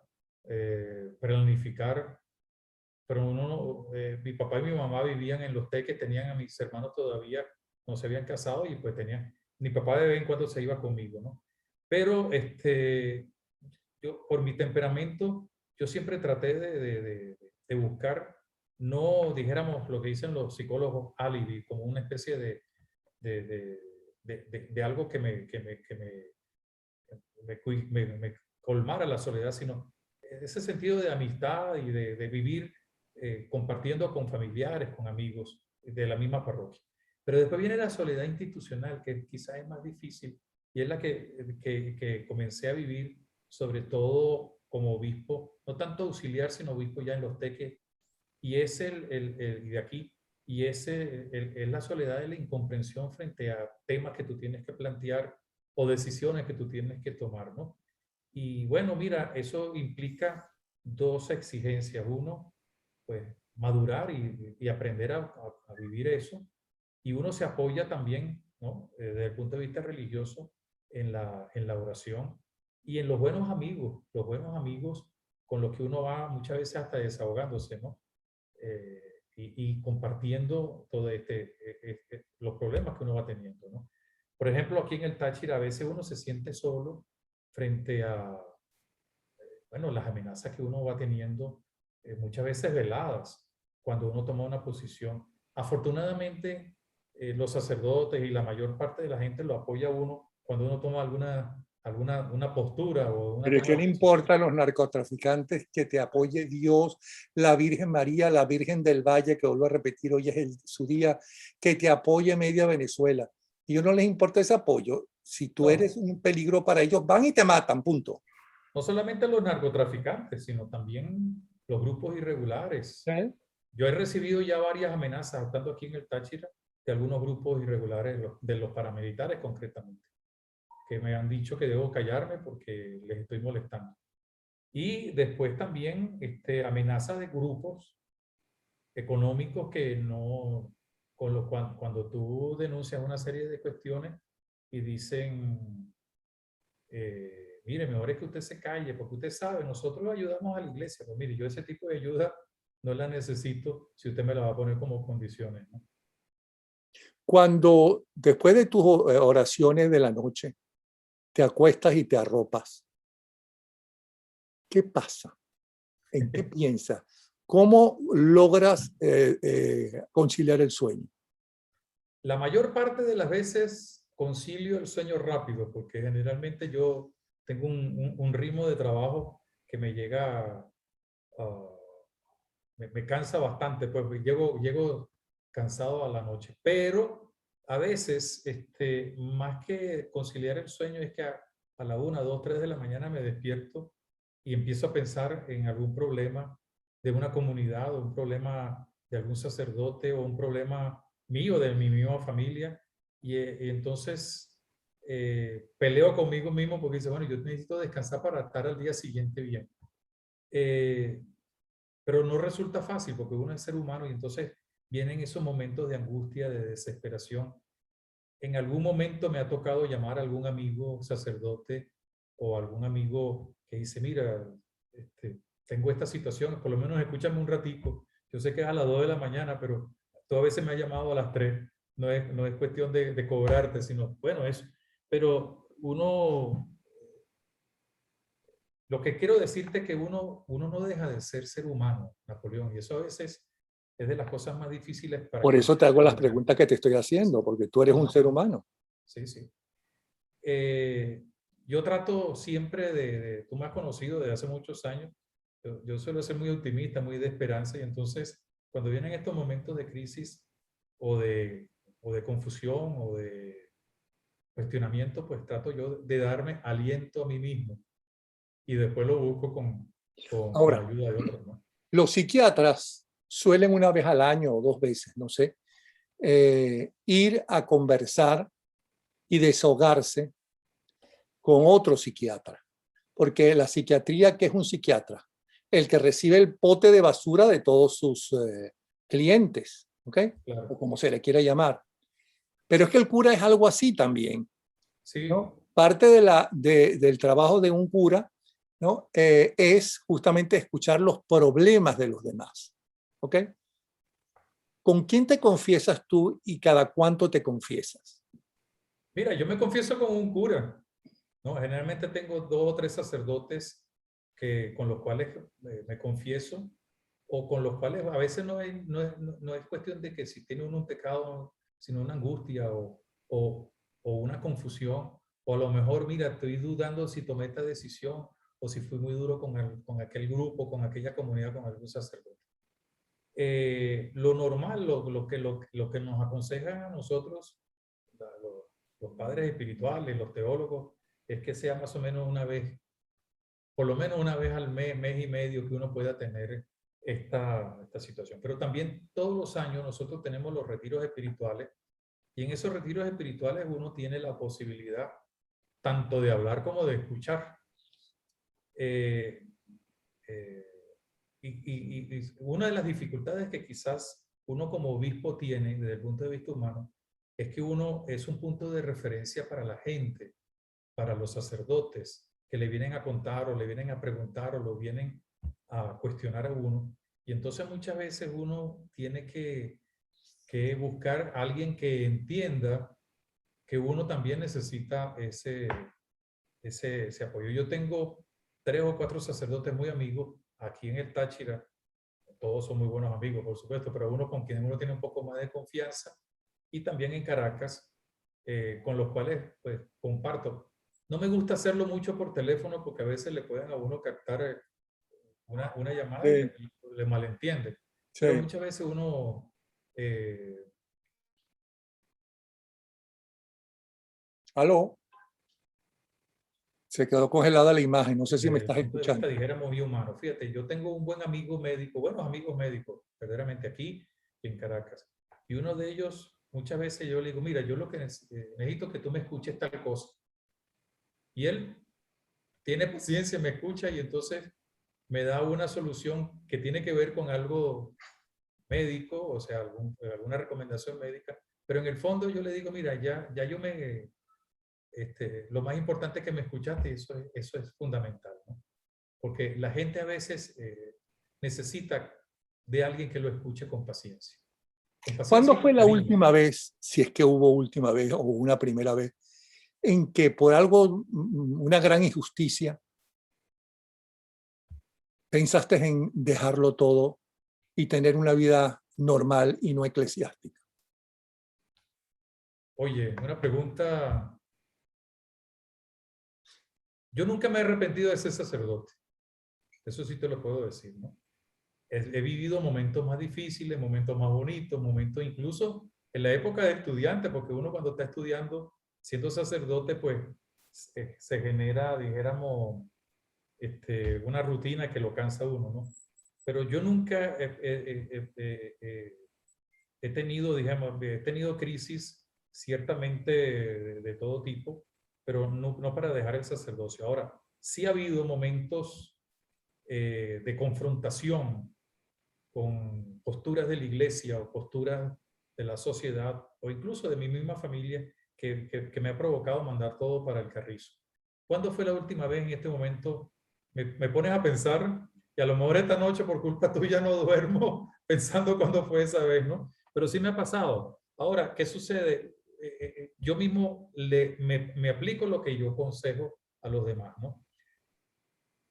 planificar, pero uno no, mi papá y mi mamá vivían en Los Teques, tenían a mis hermanos todavía, no se habían casado y pues tenían, mi papá de vez en cuando se iba conmigo, ¿no? Pero yo, por mi temperamento, yo siempre traté de buscar, no dijéramos lo que dicen los psicólogos, alibi, como una especie de, de, de algo me colmara la soledad, sino ese sentido de amistad y de vivir compartiendo con familiares, con amigos de la misma parroquia. Pero después viene la soledad institucional, que quizás es más difícil, y es la que comencé a vivir, sobre todo como obispo, no tanto auxiliar, sino obispo ya en Los Teques, y es y de aquí, y es la soledad de la incomprensión frente a temas que tú tienes que plantear o decisiones que tú tienes que tomar, ¿no? Y bueno, mira, eso implica 2 exigencias. Uno, pues madurar y aprender a vivir eso. Y uno se apoya también, ¿no? Desde el punto de vista religioso en la oración y en los buenos amigos con los que uno va muchas veces hasta desahogándose, ¿no? Y compartiendo todo los problemas que uno va teniendo, ¿no? Por ejemplo, aquí en el Táchira a veces uno se siente solo frente a, bueno, las amenazas que uno va teniendo, muchas veces veladas, cuando uno toma una posición. Afortunadamente, los sacerdotes y la mayor parte de la gente lo apoya a uno cuando uno toma alguna una postura o una Pero toma ¿qué de le posición. importa a los narcotraficantes que te apoye Dios, la Virgen María, la Virgen del Valle, que vuelvo a repetir, hoy es su día, que te apoye media Venezuela? Y no les importa ese apoyo. Si tú eres No, un peligro para ellos, van y te matan, punto. no solamente los narcotraficantes, sino también los grupos irregulares. ¿Eh? Yo he recibido ya varias amenazas, estando aquí en el Táchira, de algunos grupos irregulares, de los paramilitares concretamente, que me han dicho que debo callarme porque les estoy molestando. Y después también amenazas de grupos económicos que no, con lo cual, cuando tú denuncias una serie de cuestiones y dicen, mire, mejor es que usted se calle, porque usted sabe, nosotros ayudamos a la iglesia. Pues mire, yo ese tipo de ayuda no la necesito si usted me la va a poner como condiciones, ¿no? Cuando después de tus oraciones de la noche, te acuestas y te arropas, ¿qué pasa? ¿En qué piensas? ¿Cómo logras conciliar el sueño? La mayor parte de las veces concilio el sueño rápido, porque generalmente yo tengo un ritmo de trabajo que me llega, me cansa bastante, pues llego cansado a la noche. Pero a veces, más que conciliar el sueño, es que a la 1, 2, 3 de la mañana me despierto y empiezo a pensar en algún problema de una comunidad, o un problema de algún sacerdote, o un problema mío, de mi misma familia. Y entonces peleo conmigo mismo porque dice, bueno, yo necesito descansar para estar al día siguiente bien. Eh, pero no resulta fácil porque uno es ser humano y entonces vienen esos momentos de angustia, de desesperación. En algún momento me ha tocado llamar a algún amigo sacerdote o algún amigo que dice, mira, tengo esta situación, por lo menos escúchame un ratico. Yo sé que es a las 2 de la mañana, pero tú a veces me has llamado a las 3. No es cuestión de cobrarte, sino, bueno, eso. Pero lo que quiero decirte es que uno no deja de ser humano, Napoleón, y eso a veces es de las cosas más difíciles para Por eso te cualquiera hago de las los que... preguntas que te estoy haciendo, porque tú eres No, un ser no, humano. sí, sí. Yo trato siempre tú me has conocido desde hace muchos años, yo suelo ser muy optimista, muy de esperanza, y entonces cuando vienen estos momentos de crisis o de, o de confusión o de cuestionamiento, pues trato yo de darme aliento a mí mismo y después lo busco con la Ahora, ayuda de otros, ¿no? los psiquiatras suelen una vez al año o dos veces, no sé, ir a conversar y desahogarse con otro psiquiatra. Porque la psiquiatría, ¿qué es un psiquiatra? El que recibe el pote de basura de todos sus clientes, ¿ok? O Claro. como se le quiera llamar. Pero es que el cura es algo así también, Sí, ¿no? Parte del trabajo de un cura, ¿no? Es justamente escuchar los problemas de los demás, ¿ok? ¿Con quién te confiesas tú y cada cuánto te confiesas? mira, yo me confieso con un cura, ¿no? Generalmente tengo 2 o 3 sacerdotes con los cuales me confieso, o con los cuales a veces no es cuestión de que si tiene uno un pecado, sino una angustia o una confusión, o a lo mejor, mira, estoy dudando si tomé esta decisión o si fui muy duro con aquel grupo, con aquella comunidad, con algún sacerdote. Lo normal, lo que nos aconsejan a nosotros, los padres espirituales, los teólogos, es que sea más o menos una vez, por lo menos una vez al mes, mes y medio, que uno pueda tener esta situación. Pero también todos los años nosotros tenemos los retiros espirituales, y en esos retiros espirituales uno tiene la posibilidad tanto de hablar como de escuchar. Eh, eh, y una de las dificultades que quizás uno como obispo tiene desde el punto de vista humano es que uno es un punto de referencia para la gente, para los sacerdotes que le vienen a contar o le vienen a preguntar o lo vienen a cuestionar a uno. Y entonces muchas veces uno tiene que buscar a alguien que entienda que uno también necesita ese apoyo. Yo tengo 3 o 4 sacerdotes muy amigos aquí en el Táchira. Todos son muy buenos amigos, por supuesto, pero uno con quien uno tiene un poco más de confianza, y también en Caracas, con los cuales pues comparto. no me gusta hacerlo mucho por teléfono porque a veces le pueden a uno captar una llamada y Sí, le malentiende. sí. Pero muchas veces uno... ¿Aló? Se quedó congelada la imagen. No sé si me desde el estás punto de vista, escuchando. dijéramos, y humano. Fíjate, yo tengo un buen amigo médico, buenos amigos médicos, verdaderamente aquí y en Caracas. Y uno de ellos, muchas veces yo le digo, mira, yo lo que necesito que tú me escuches tal cosa. Y él tiene paciencia, me escucha y entonces me da una solución que tiene que ver con algo médico, o sea, alguna recomendación médica. Pero en el fondo yo le digo, mira, ya yo me, lo más importante es que me escuchaste y eso es fundamental, ¿no? Porque la gente a veces necesita de alguien que lo escuche con paciencia ¿Cuándo y fue con la cariño. última vez, si es que hubo última vez o una primera vez, en que por algo, una gran injusticia, pensaste en dejarlo todo y tener una vida normal y no eclesiástica? Oye, una pregunta. Yo nunca me he arrepentido de ser sacerdote. Eso sí te lo puedo decir, ¿no? He vivido momentos más difíciles, momentos más bonitos, momentos incluso en la época de estudiante, porque uno cuando está estudiando, siendo sacerdote, pues se genera, dijéramos, una rutina que lo cansa a uno, ¿no? Pero yo nunca he tenido, digamos, he tenido crisis ciertamente de todo tipo, pero no para dejar el sacerdocio. Ahora, sí ha habido momentos de confrontación con posturas de la iglesia o posturas de la sociedad o incluso de mi misma familia que me ha provocado mandar todo para el carrizo. ¿Cuándo fue la última vez en este momento? Me pones a pensar y a lo mejor esta noche por culpa tuya no duermo pensando cuándo fue esa vez, ¿no? Pero sí me ha pasado. Ahora, ¿qué sucede? Yo mismo me aplico lo que yo aconsejo a los demás, ¿no?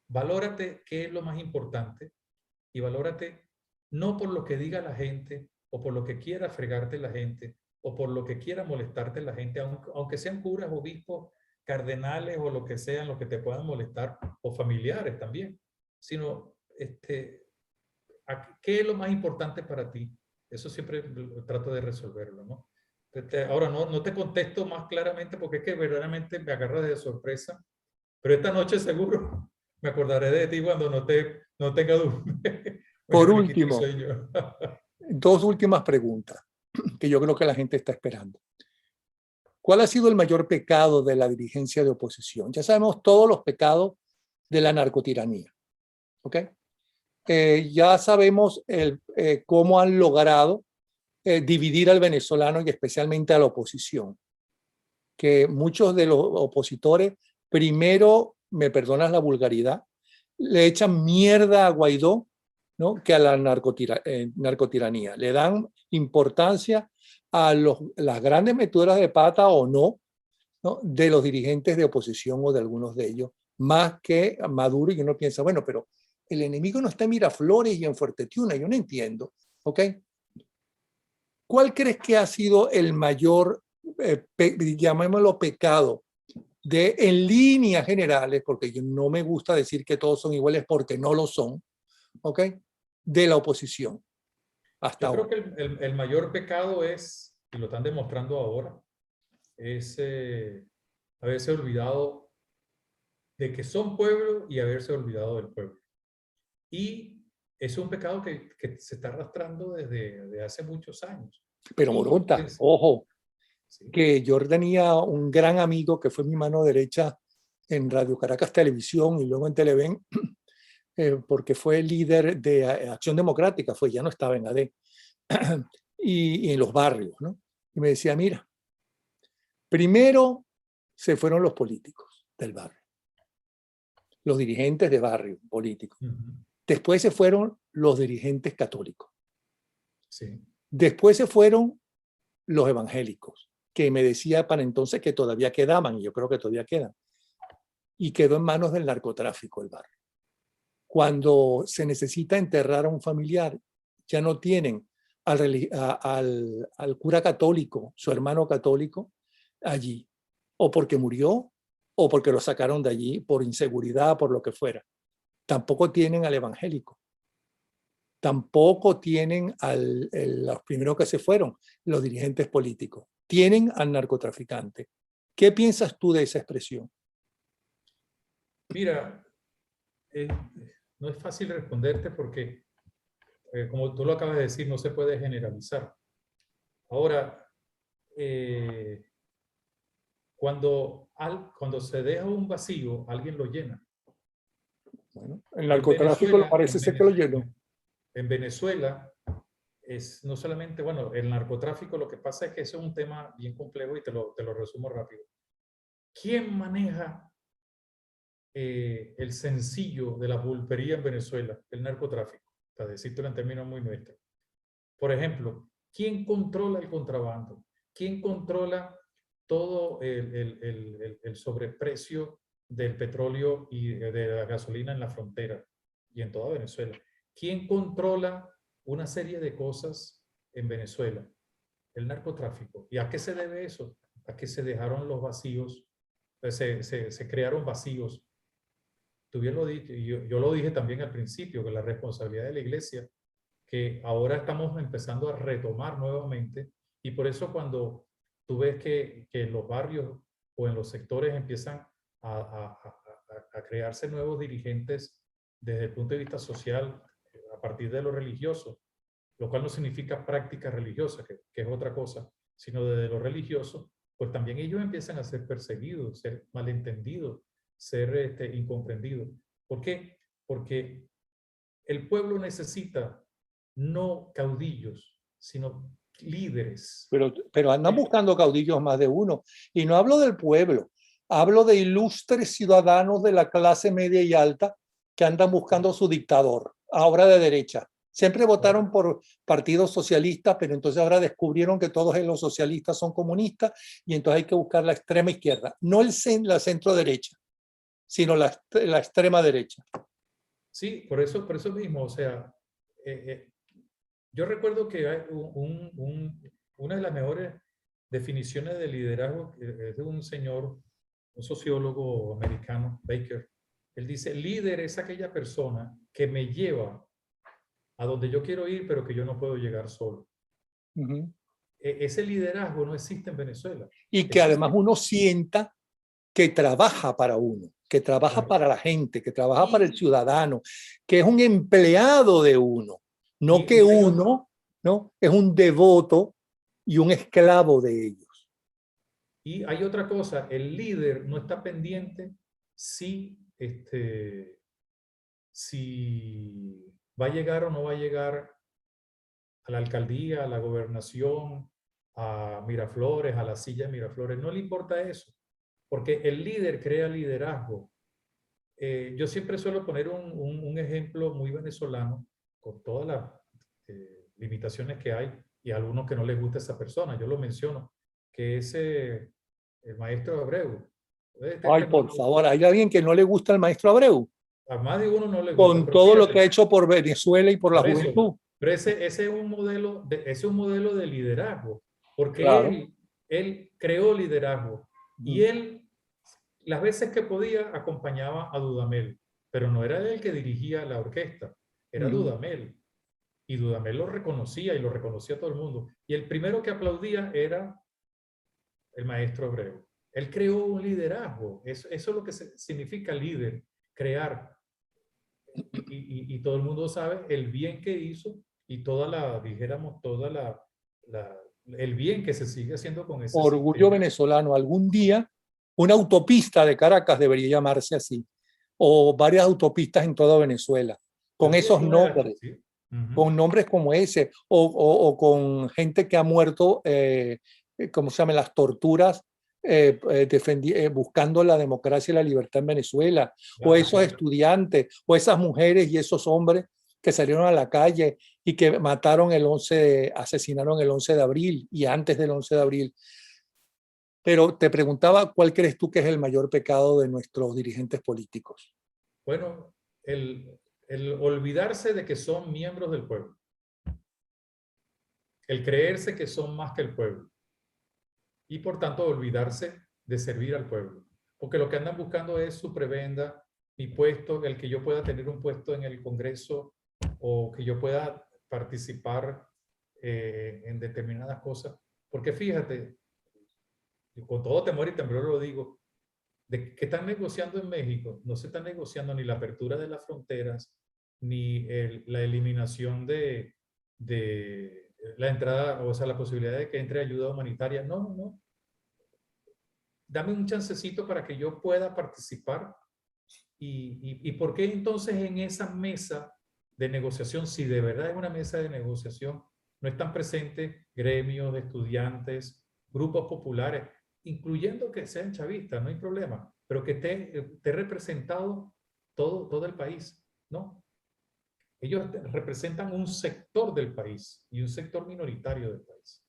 Valórate qué es lo más importante y valórate no por lo que diga la gente o por lo que quiera fregarte la gente o por lo que quiera molestarte la gente, aunque sean curas, obispos, cardenales o lo que sean, lo que te puedan molestar, o familiares también, sino ¿qué es lo más importante para ti? Eso siempre trato de resolverlo, ¿no? Ahora no te contesto más claramente porque es que verdaderamente me agarras de sorpresa, pero esta noche seguro me acordaré de ti cuando no tenga duda. Por Me quite el último, sueño. dos últimas preguntas que yo creo que la gente está esperando. ¿Cuál ha sido el mayor pecado de la dirigencia de oposición? Ya sabemos todos los pecados de la narcotiranía, ¿ok? Ya sabemos cómo han logrado dividir al venezolano y especialmente a la oposición, que muchos de los opositores, primero, me perdonas la vulgaridad, le echan mierda a Guaidó, ¿no? Que a la narcotiranía. Le dan importancia a las grandes meteduras de pata o no, ¿no? De los dirigentes de oposición o de algunos de ellos, más que a Maduro, y uno piensa, bueno, pero el enemigo no está en Miraflores y en Fuerte Tiuna, yo no entiendo, ¿ok? ¿Cuál crees que ha sido el mayor, llamémoslo pecado, en líneas generales, porque yo no me gusta decir que todos son iguales porque no lo son, ¿ok? De la oposición hasta Yo creo ahora? que el mayor pecado es, y lo están demostrando ahora, es haberse olvidado de que son pueblo y haberse olvidado del pueblo. Y es un pecado que se está arrastrando desde hace muchos años. Pero Y Moronta, pues, ojo, sí, que yo tenía un gran amigo que fue mi mano derecha en Radio Caracas Televisión y luego en Televen, porque fue líder de Acción Democrática, ya no estaba en AD, y en los barrios, ¿no? Y me decía, mira, primero se fueron los políticos del barrio, los dirigentes de barrio políticos. Después se fueron los dirigentes católicos. sí. Después se fueron los evangélicos, que me decía para entonces que todavía quedaban, y yo creo que todavía quedan. Y quedó en manos del narcotráfico el barrio. Cuando se necesita enterrar a un familiar, ya no tienen al cura católico, su hermano católico, allí, o porque murió, o porque lo sacaron de allí por inseguridad, por lo que fuera. Tampoco tienen al evangélico. Tampoco tienen los primeros que se fueron, los dirigentes políticos. Tienen al narcotraficante. ¿Qué piensas tú de esa expresión? Mira, no es fácil responderte porque, como tú lo acabas de decir, no se puede generalizar. Ahora, cuando se deja un vacío, alguien lo llena. Bueno, el narcotráfico parece ser que lo llenó. En Venezuela no solamente, bueno, el narcotráfico, lo que pasa es que eso es un tema bien complejo y te lo resumo rápido. ¿Quién maneja el sencillo de la pulpería en Venezuela? El narcotráfico, para decirlo en términos muy nuestros. Por ejemplo, ¿quién controla el contrabando? ¿Quién controla todo el sobreprecio del petróleo y de la gasolina en la frontera y en toda Venezuela? ¿Quién controla una serie de cosas en Venezuela? El narcotráfico. ¿Y a qué se debe eso? A que se dejaron los vacíos, se crearon vacíos. Tú bien lo dijiste, y yo lo dije también al principio, que la responsabilidad de la iglesia, que ahora estamos empezando a retomar nuevamente, y por eso cuando tú ves que en los barrios o en los sectores empiezan a crearse nuevos dirigentes desde el punto de vista social, a partir de lo religioso, lo cual no significa práctica religiosa, que es otra cosa, sino desde lo religioso, pues también ellos empiezan a ser perseguidos, ser malentendidos, ser incomprendidos. ¿Por qué? Porque el pueblo necesita no caudillos, sino líderes. Pero andan buscando caudillos más de uno. Y no hablo del pueblo, hablo de ilustres ciudadanos de la clase media y alta que andan buscando su dictador, ahora de derecha. Siempre votaron por partidos socialistas, pero entonces ahora descubrieron que todos los socialistas son comunistas y entonces hay que buscar la extrema izquierda. No la centro derecha, sino la extrema derecha. Sí, por eso mismo, o sea, yo recuerdo que hay una de las mejores definiciones de liderazgo es de un señor, un sociólogo americano, Baker. Él dice, líder es aquella persona que me lleva a donde yo quiero ir, pero que yo no puedo llegar solo. Ese liderazgo no existe en Venezuela. Y que además uno sienta que trabaja para uno, que trabaja para la gente, que trabaja para el ciudadano, que es un empleado de uno, no que uno, ¿no?, es un devoto y un esclavo de ellos. Y hay otra cosa, el líder no está pendiente si va a llegar o no va a llegar a la alcaldía, a la gobernación, a Miraflores, a la silla de Miraflores. No le importa eso, porque el líder crea liderazgo. Yo siempre suelo poner un ejemplo muy venezolano, con todas las limitaciones que hay, y a algunos que no les gusta esa persona. Yo lo menciono, que es el maestro Abreu. Ay, por favor, ¿hay alguien que no le gusta al maestro Abreu? A más de uno no le gusta. Con todo lo que ha hecho por Venezuela y por la juventud. Pero ese es un modelo de liderazgo, porque claro, él creó liderazgo y él, las veces que podía, acompañaba a Dudamel, pero no era él el que dirigía la orquesta, era Dudamel. Y Dudamel lo reconocía y lo reconocía todo el mundo. Y el primero que aplaudía era el maestro Abreu. Él creó un liderazgo. Eso es lo que significa líder, crear. Y todo el mundo sabe el bien que hizo y el bien que se sigue haciendo con ese orgullo sistema. venezolano. Algún día una autopista de Caracas debería llamarse así, o varias autopistas en toda Venezuela, con esos nombres, ¿sí? con nombres como ese, o con gente que ha muerto, ¿cómo se llama?, las torturas, buscando la democracia y la libertad en Venezuela, claro, o esos estudiantes, o esas mujeres y esos hombres que salieron a la calle y que asesinaron el 11 de abril y antes del 11 de abril. Pero te preguntaba, ¿cuál crees tú que es el mayor pecado de nuestros dirigentes políticos? Bueno, el olvidarse de que son miembros del pueblo. El creerse que son más que el pueblo. Y por tanto olvidarse de servir al pueblo. porque lo que andan buscando es su prebenda, mi puesto, el que yo pueda tener un puesto en el Congreso o que yo pueda participar en determinadas cosas. Porque fíjate, con todo temor y temblor lo digo, de que están negociando en México, no se está negociando ni la apertura de las fronteras, ni la eliminación de la entrada, o sea, la posibilidad de que entre ayuda humanitaria. No, no, no. Dame un chancecito para que yo pueda participar. ¿Y por qué entonces en esa mesa de negociación, si de verdad es una mesa de negociación, no están presentes gremios de estudiantes, grupos populares, incluyendo que sean chavistas, no hay problema, pero que esté representado todo el país, ¿no? Ellos representan un sector del país y un sector minoritario del país.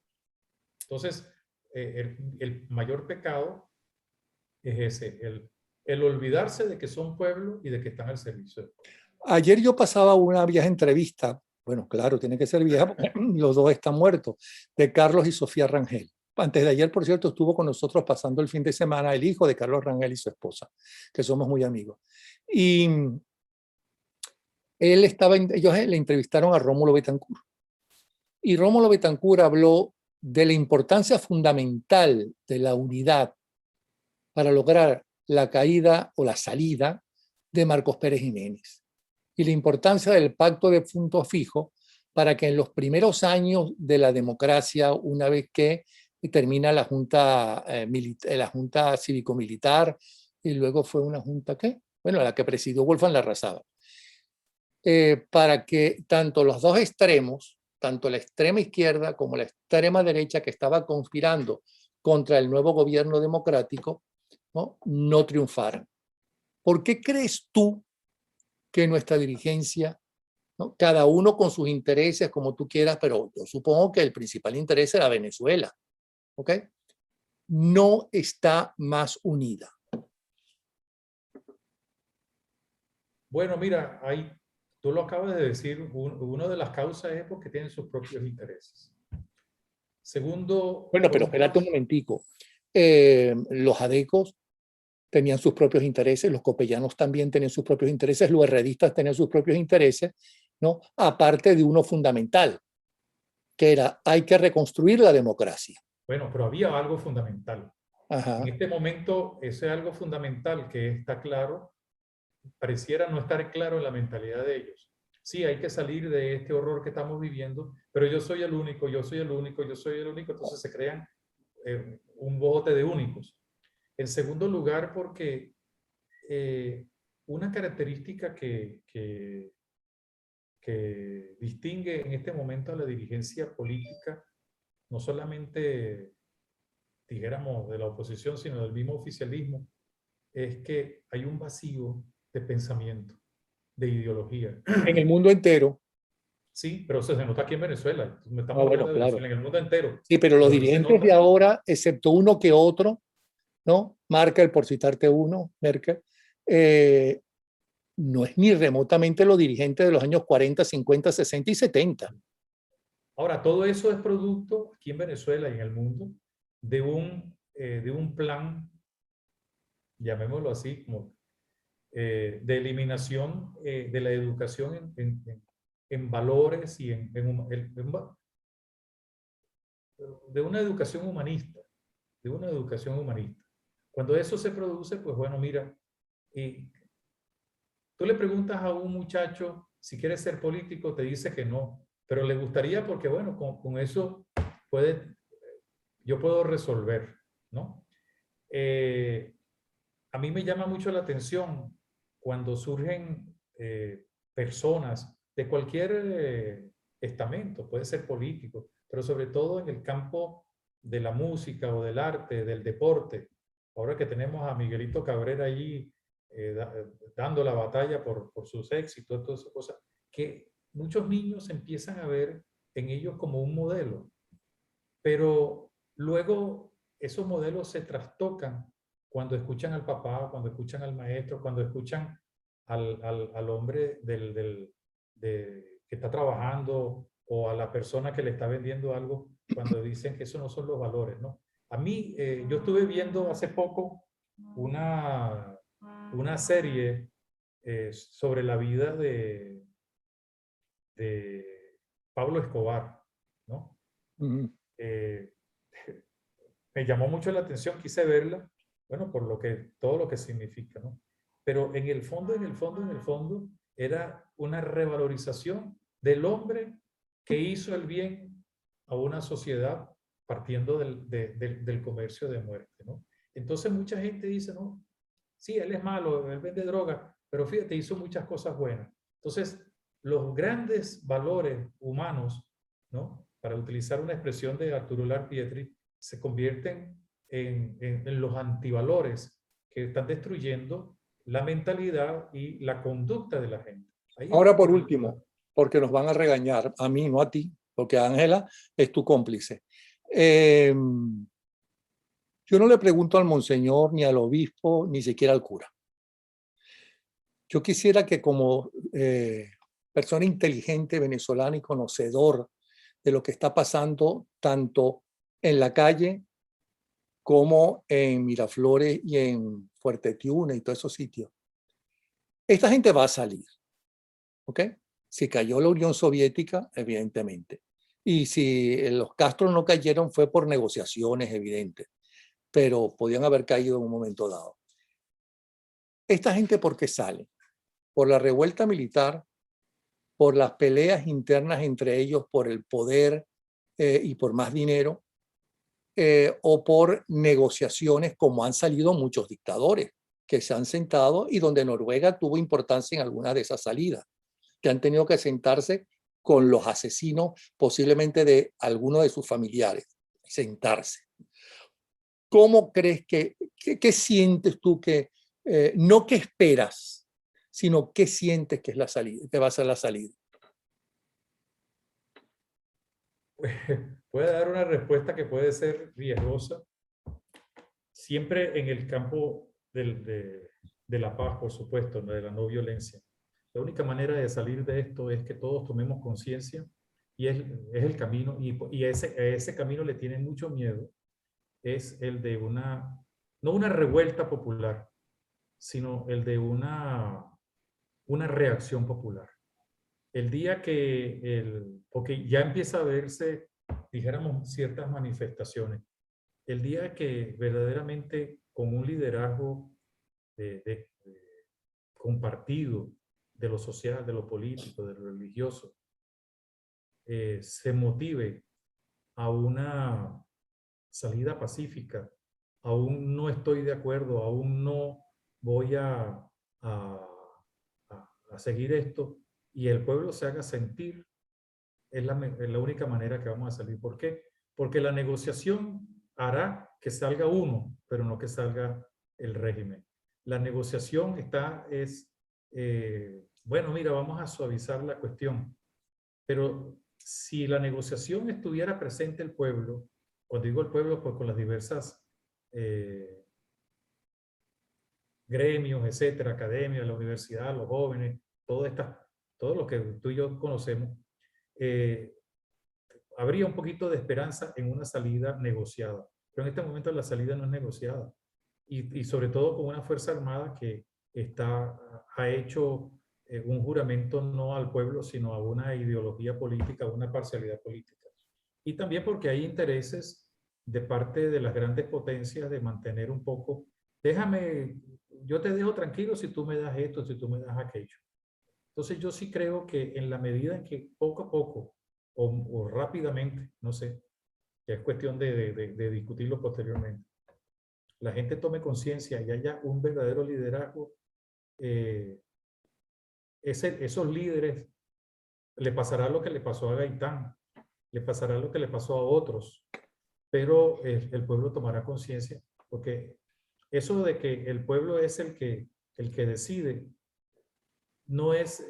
Entonces, el mayor pecado es ese, el olvidarse de que son pueblo y de que están al servicio del pueblo. Ayer yo pasaba una vieja entrevista, bueno, claro, tiene que ser vieja porque los dos están muertos, de Carlos y Sofía Rangel. Antes de ayer, por cierto, estuvo con nosotros pasando el fin de semana el hijo de Carlos Rangel y su esposa, que somos muy amigos. Y ellos le entrevistaron a Rómulo Betancourt. Y Rómulo Betancourt habló de la importancia fundamental de la unidad para lograr la caída o la salida de Marcos Pérez Jiménez y la importancia del pacto de punto fijo para que en los primeros años de la democracia, una vez que termina la junta cívico-militar y luego fue una junta ¿qué? Bueno, la que presidió Wolfgang Larrazábal, para que tanto los dos extremos, tanto la extrema izquierda como la extrema derecha que estaba conspirando contra el nuevo gobierno democrático, no triunfaran. ¿Por qué crees tú que nuestra dirigencia, ¿no? Cada uno con sus intereses, como tú quieras, pero yo supongo que el principal interés era Venezuela, ¿ok? No está más unida? Bueno, mira, tú lo acabas de decir, una de las causas es porque tienen sus propios intereses. Segundo... Bueno, pero espérate un momentico. Los adecos tenían sus propios intereses, los copellanos también tenían sus propios intereses, los herredistas tenían sus propios intereses, ¿no? Aparte de uno fundamental, que era, hay que reconstruir la democracia. Bueno, pero había algo fundamental. Ajá. En este momento, ese algo fundamental que está claro, pareciera no estar claro en la mentalidad de ellos. Sí, hay que salir de este horror que estamos viviendo, pero yo soy el único, yo soy el único, yo soy el único, entonces se crean un bote de únicos. En segundo lugar, porque una característica que distingue en este momento a la dirigencia política, no solamente, dijéramos, de la oposición, sino del mismo oficialismo, es que hay un vacío de pensamiento, de ideología. En el mundo entero. Sí, pero se nota aquí en Venezuela. Estamos Bueno, hablando de claro. Venezuela, en el mundo entero. Sí, pero los Pero se dirigentes nota. de ahora, excepto uno que otro, ¿no? Merkel, por citarte uno, Merkel, no es ni remotamente los dirigentes de los años 40, 50, 60 y 70. Ahora, todo eso es producto aquí en Venezuela y en el mundo de un plan, llamémoslo así, como de eliminación de la educación en valores y de una educación humanista, de una educación humanista. Cuando eso se produce, pues bueno, mira, tú le preguntas a un muchacho si quiere ser político, te dice que no, pero le gustaría porque, bueno, con eso yo puedo resolver, ¿no? A mí me llama mucho la atención cuando surgen personas de cualquier estamento, puede ser político, pero sobre todo en el campo de la música o del arte, del deporte. Ahora que tenemos a Miguelito Cabrera allí dando la batalla por sus éxitos, todas esas cosas, que muchos niños empiezan a ver en ellos como un modelo, pero luego esos modelos se trastocan cuando escuchan al papá, cuando escuchan al maestro, cuando escuchan al hombre que está trabajando o a la persona que le está vendiendo algo, cuando dicen que esos no son los valores, ¿no? A mí, yo estuve viendo hace poco una serie sobre la vida de Pablo Escobar, ¿no? Ujú. Eh, me llamó mucho la atención, quise verla, bueno, por todo lo que significa, ¿no? Pero en el fondo, era una revalorización del hombre que hizo el bien a una sociedad partiendo del comercio de muerte, ¿no? Entonces mucha gente dice, no, sí, él es malo, él vende droga, pero fíjate, hizo muchas cosas buenas. Entonces, los grandes valores humanos, ¿no? Para utilizar una expresión de Arturo Pietri, se convierten en los antivalores que están destruyendo la mentalidad y la conducta de la gente. Ahí es Ahora, donde por viene la... último, porque nos van a regañar, a mí, no a ti, porque Ángela es tu cómplice. Eh, yo no le pregunto al monseñor, ni al obispo, ni siquiera al cura. Yo quisiera que como persona inteligente venezolana y conocedor de lo que está pasando tanto en la calle como en Miraflores y en Fuerte Tiuna y todos esos sitios, esta gente va a salir, ¿ok? Si cayó la Unión Soviética, evidentemente. Y si los Castro no cayeron fue por negociaciones evidentes, pero podían haber caído en un momento dado. ¿Esta gente por qué sale? Por la revuelta militar, por las peleas internas entre ellos, por el poder y por más dinero, o por negociaciones como han salido muchos dictadores que se han sentado y donde Noruega tuvo importancia en algunas de esas salidas, que han tenido que sentarse con los asesinos posiblemente de alguno de sus familiares, sentarse. ¿Cómo crees qué sientes tú no que esperas, sino qué sientes que es la salida, que va a ser la salida? Puede dar una respuesta que puede ser riesgosa, siempre en el campo de la paz, por supuesto, de la no violencia. La única manera de salir de esto es que todos tomemos conciencia y es el camino, y a ese camino le tienen mucho miedo, es el de no una revuelta popular, sino el de una reacción popular. El día porque ya empieza a verse, dijéramos, ciertas manifestaciones, el día que verdaderamente con un liderazgo compartido de lo social, de lo político, de lo religioso, se motive a una salida pacífica, aún no estoy de acuerdo, aún no voy a, a seguir esto, y el pueblo se haga sentir, es la única manera que vamos a salir. ¿Por qué? Porque la negociación hará que salga uno, pero no que salga el régimen. La negociación bueno, mira, vamos a suavizar la cuestión, pero si la negociación estuviera presente el pueblo, cuando digo el pueblo, pues con las diversas eh, gremios, etcétera, academia, la universidad, los jóvenes, todo lo que tú y yo conocemos, eh, habría un poquito de esperanza en una salida negociada. Pero en este momento la salida no es negociada. Y sobre todo con una Fuerza Armada que ha hecho un juramento no al pueblo, sino a una ideología política, a una parcialidad política. Y también porque hay intereses de parte de las grandes potencias de mantener un poco, yo te dejo tranquilo si tú me das esto, si tú me das aquello. Entonces yo sí creo que en la medida en que poco a poco o rápidamente, no sé, ya es cuestión de discutirlo posteriormente, la gente tome conciencia y haya un verdadero liderazgo, eh, esos líderes le pasará lo que le pasó a Gaitán, le pasará lo que le pasó a otros, pero el pueblo tomará conciencia, porque eso de que el pueblo es el que decide, no es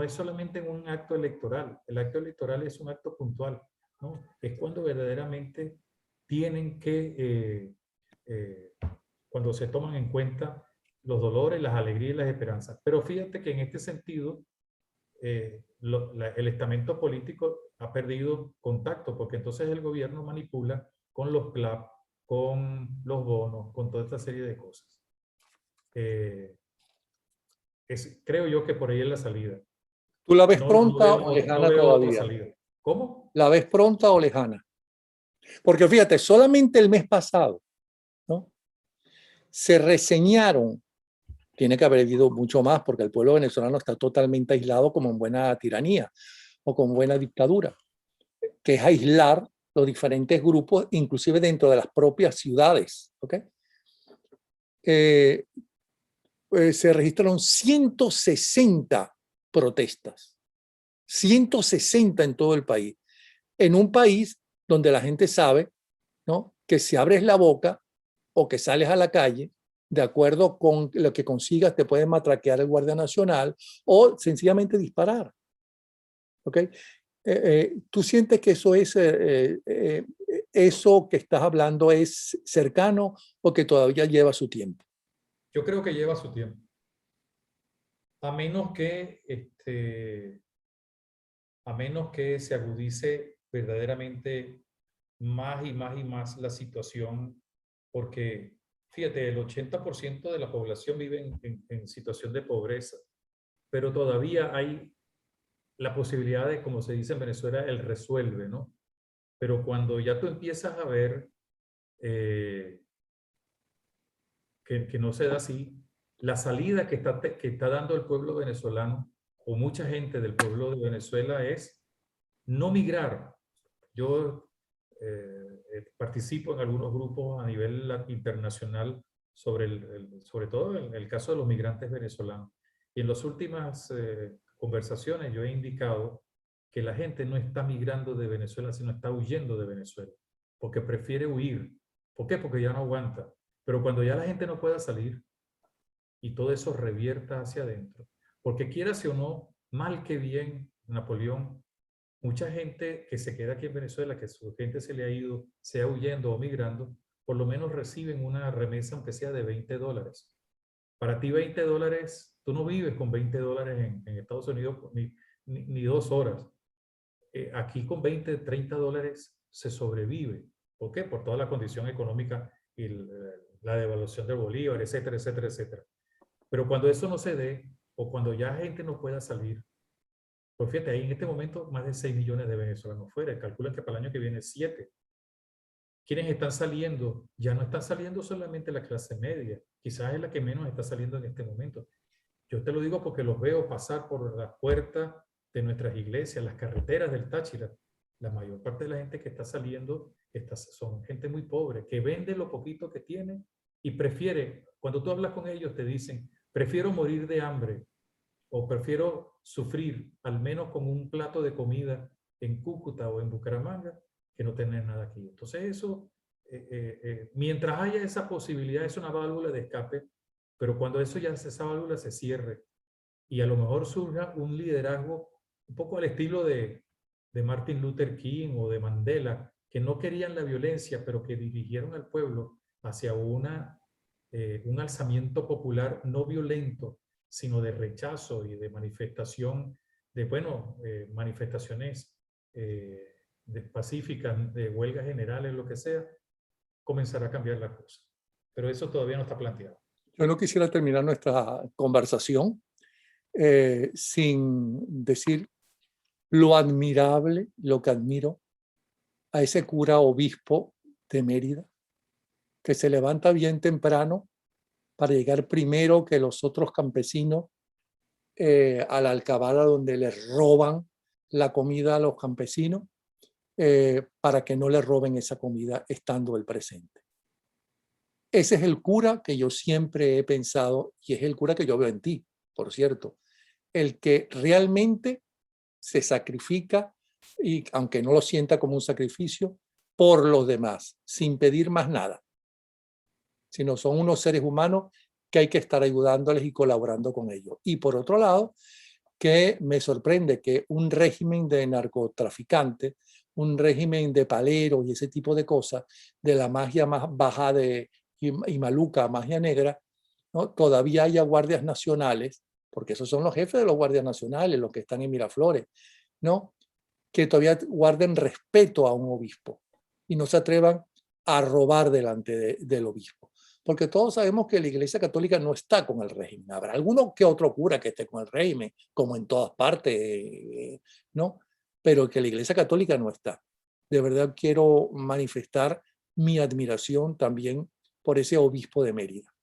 solamente en un acto electoral. El acto electoral es un acto puntual, ¿no? Es cuando verdaderamente tienen eh, cuando se toman en cuenta los dolores, las alegrías y las esperanzas. Pero fíjate que en este sentido, el estamento político ha perdido contacto, porque entonces el gobierno manipula con los CLAP, con los bonos, con toda esta serie de cosas. creo yo que por ahí es la salida. ¿Tú la ves No, pronta o no lejana veo otra todavía? salida. ¿Cómo? ¿La ves pronta o lejana? Porque fíjate, solamente el mes pasado, ¿no?, se reseñaron, tiene que haber habido mucho más porque el pueblo venezolano está totalmente aislado como en buena tiranía o con buena dictadura, que es aislar los diferentes grupos, inclusive dentro de las propias ciudades. ¿Okay? Se registraron 160 protestas, 160 en todo el país, en un país donde la gente sabe, ¿no?, que si abres la boca o que sales a la calle, de acuerdo con lo que consigas, te pueden matraquear el Guardia Nacional o sencillamente disparar. ¿Okay? ¿Tú sientes que eso que estás hablando es cercano o que todavía lleva su tiempo? Yo creo que lleva su tiempo. A menos que se agudice verdaderamente más y más y más la situación, porque fíjate, el 80% de la población vive en situación de pobreza, pero todavía hay la posibilidad de, como se dice en Venezuela, el resuelve, ¿no? Pero cuando ya tú empiezas a ver que no se da así, la salida que está dando el pueblo venezolano o mucha gente del pueblo de Venezuela es no migrar. Yo participo en algunos grupos a nivel internacional sobre todo el caso de los migrantes venezolanos. Y en las últimas conversaciones yo he indicado que la gente no está migrando de Venezuela, sino está huyendo de Venezuela, porque prefiere huir. ¿Por qué? Porque ya no aguanta. Pero cuando ya la gente no pueda salir y todo eso revierta hacia adentro, porque quieras o no, mal que bien, Napoleón, mucha gente que se queda aquí en Venezuela, que su gente se le ha ido, sea huyendo o migrando, por lo menos reciben una remesa, aunque sea de $20. Para ti $20, tú no vives con $20 en Estados Unidos ni 2 horas. Aquí con $20, $30 se sobrevive. ¿Por qué? Por toda la condición económica y la devaluación del bolívar, etcétera, etcétera, etcétera. Pero cuando eso no se dé, o cuando ya gente no pueda salir, pues fíjate, hay en este momento más de 6 millones de venezolanos fuera. Calculan que para el año que viene 7. ¿Quiénes están saliendo? Ya no están saliendo solamente la clase media. Quizás es la que menos está saliendo en este momento. Yo te lo digo porque los veo pasar por las puertas de nuestras iglesias, las carreteras del Táchira. La mayor parte de la gente que está saliendo son gente muy pobre, que vende lo poquito que tiene y prefiere, cuando tú hablas con ellos te dicen, prefiero morir de hambre o prefiero sufrir al menos con un plato de comida en Cúcuta o en Bucaramanga que no tener nada aquí. Entonces eso, mientras haya esa posibilidad, es una válvula de escape, pero cuando esa válvula se cierre y a lo mejor surja un liderazgo un poco al estilo de Martin Luther King o de Mandela, que no querían la violencia, pero que dirigieron al pueblo hacia un alzamiento popular no violento, sino de rechazo y de manifestación, manifestaciones pacíficas, de huelgas generales, lo que sea, comenzará a cambiar la cosa. Pero eso todavía no está planteado. Yo no quisiera terminar nuestra conversación sin decir lo admirable, lo que admiro a ese cura obispo de Mérida, que se levanta bien temprano para llegar primero que los otros campesinos a la alcabala donde les roban la comida a los campesinos para que no le roben esa comida estando el presente. Ese es el cura que yo siempre he pensado y es el cura que yo veo en ti, por cierto, el que realmente se sacrifica y aunque no lo sienta como un sacrificio, por los demás, sin pedir más nada, sino son unos seres humanos que hay que estar ayudándoles y colaborando con ellos. Y por otro lado, que me sorprende que un régimen de narcotraficantes, un régimen de paleros y ese tipo de cosas, de la magia más baja y maluca, magia negra, ¿no?, todavía haya guardias nacionales, porque esos son los jefes de los guardias nacionales, los que están en Miraflores, ¿no?, que todavía guarden respeto a un obispo y no se atrevan a robar delante del obispo. porque todos sabemos que la Iglesia Católica no está con el régimen. Habrá alguno que otro cura que esté con el régimen, como en todas partes, ¿no? Pero que la Iglesia Católica no está. De verdad quiero manifestar mi admiración también por ese obispo de Mérida.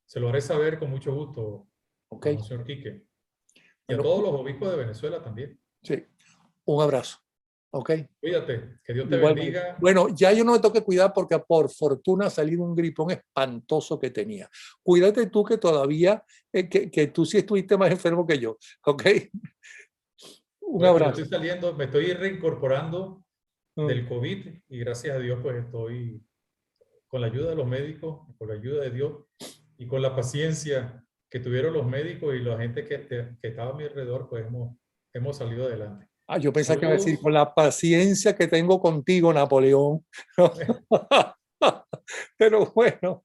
Se lo haré saber con mucho gusto, ¿Ok? señor Quique. Y a Bueno, todos los obispos de Venezuela también. sí, un abrazo. ¿Ok? Cuídate, que Dios te Igualmente. bendiga. Bueno, ya yo no me tengo que cuidar porque por fortuna ha salido un gripón espantoso que tenía. Cuídate tú que todavía, que tú sí estuviste más enfermo que yo. ¿Ok? Un Bueno, yo abrazo. estoy saliendo, me estoy reincorporando Mm. del COVID y gracias a Dios pues estoy con la ayuda de los médicos, con la ayuda de Dios y con la paciencia que tuvieron los médicos y la gente que estaba a mi alrededor, pues hemos salido adelante. Ah, yo pensaba que iba a decir, Saludos, con la paciencia que tengo contigo, Napoleón. Pero bueno,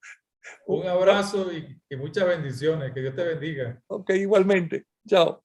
un abrazo y muchas bendiciones. Que Dios te bendiga. ok, igualmente. Chao.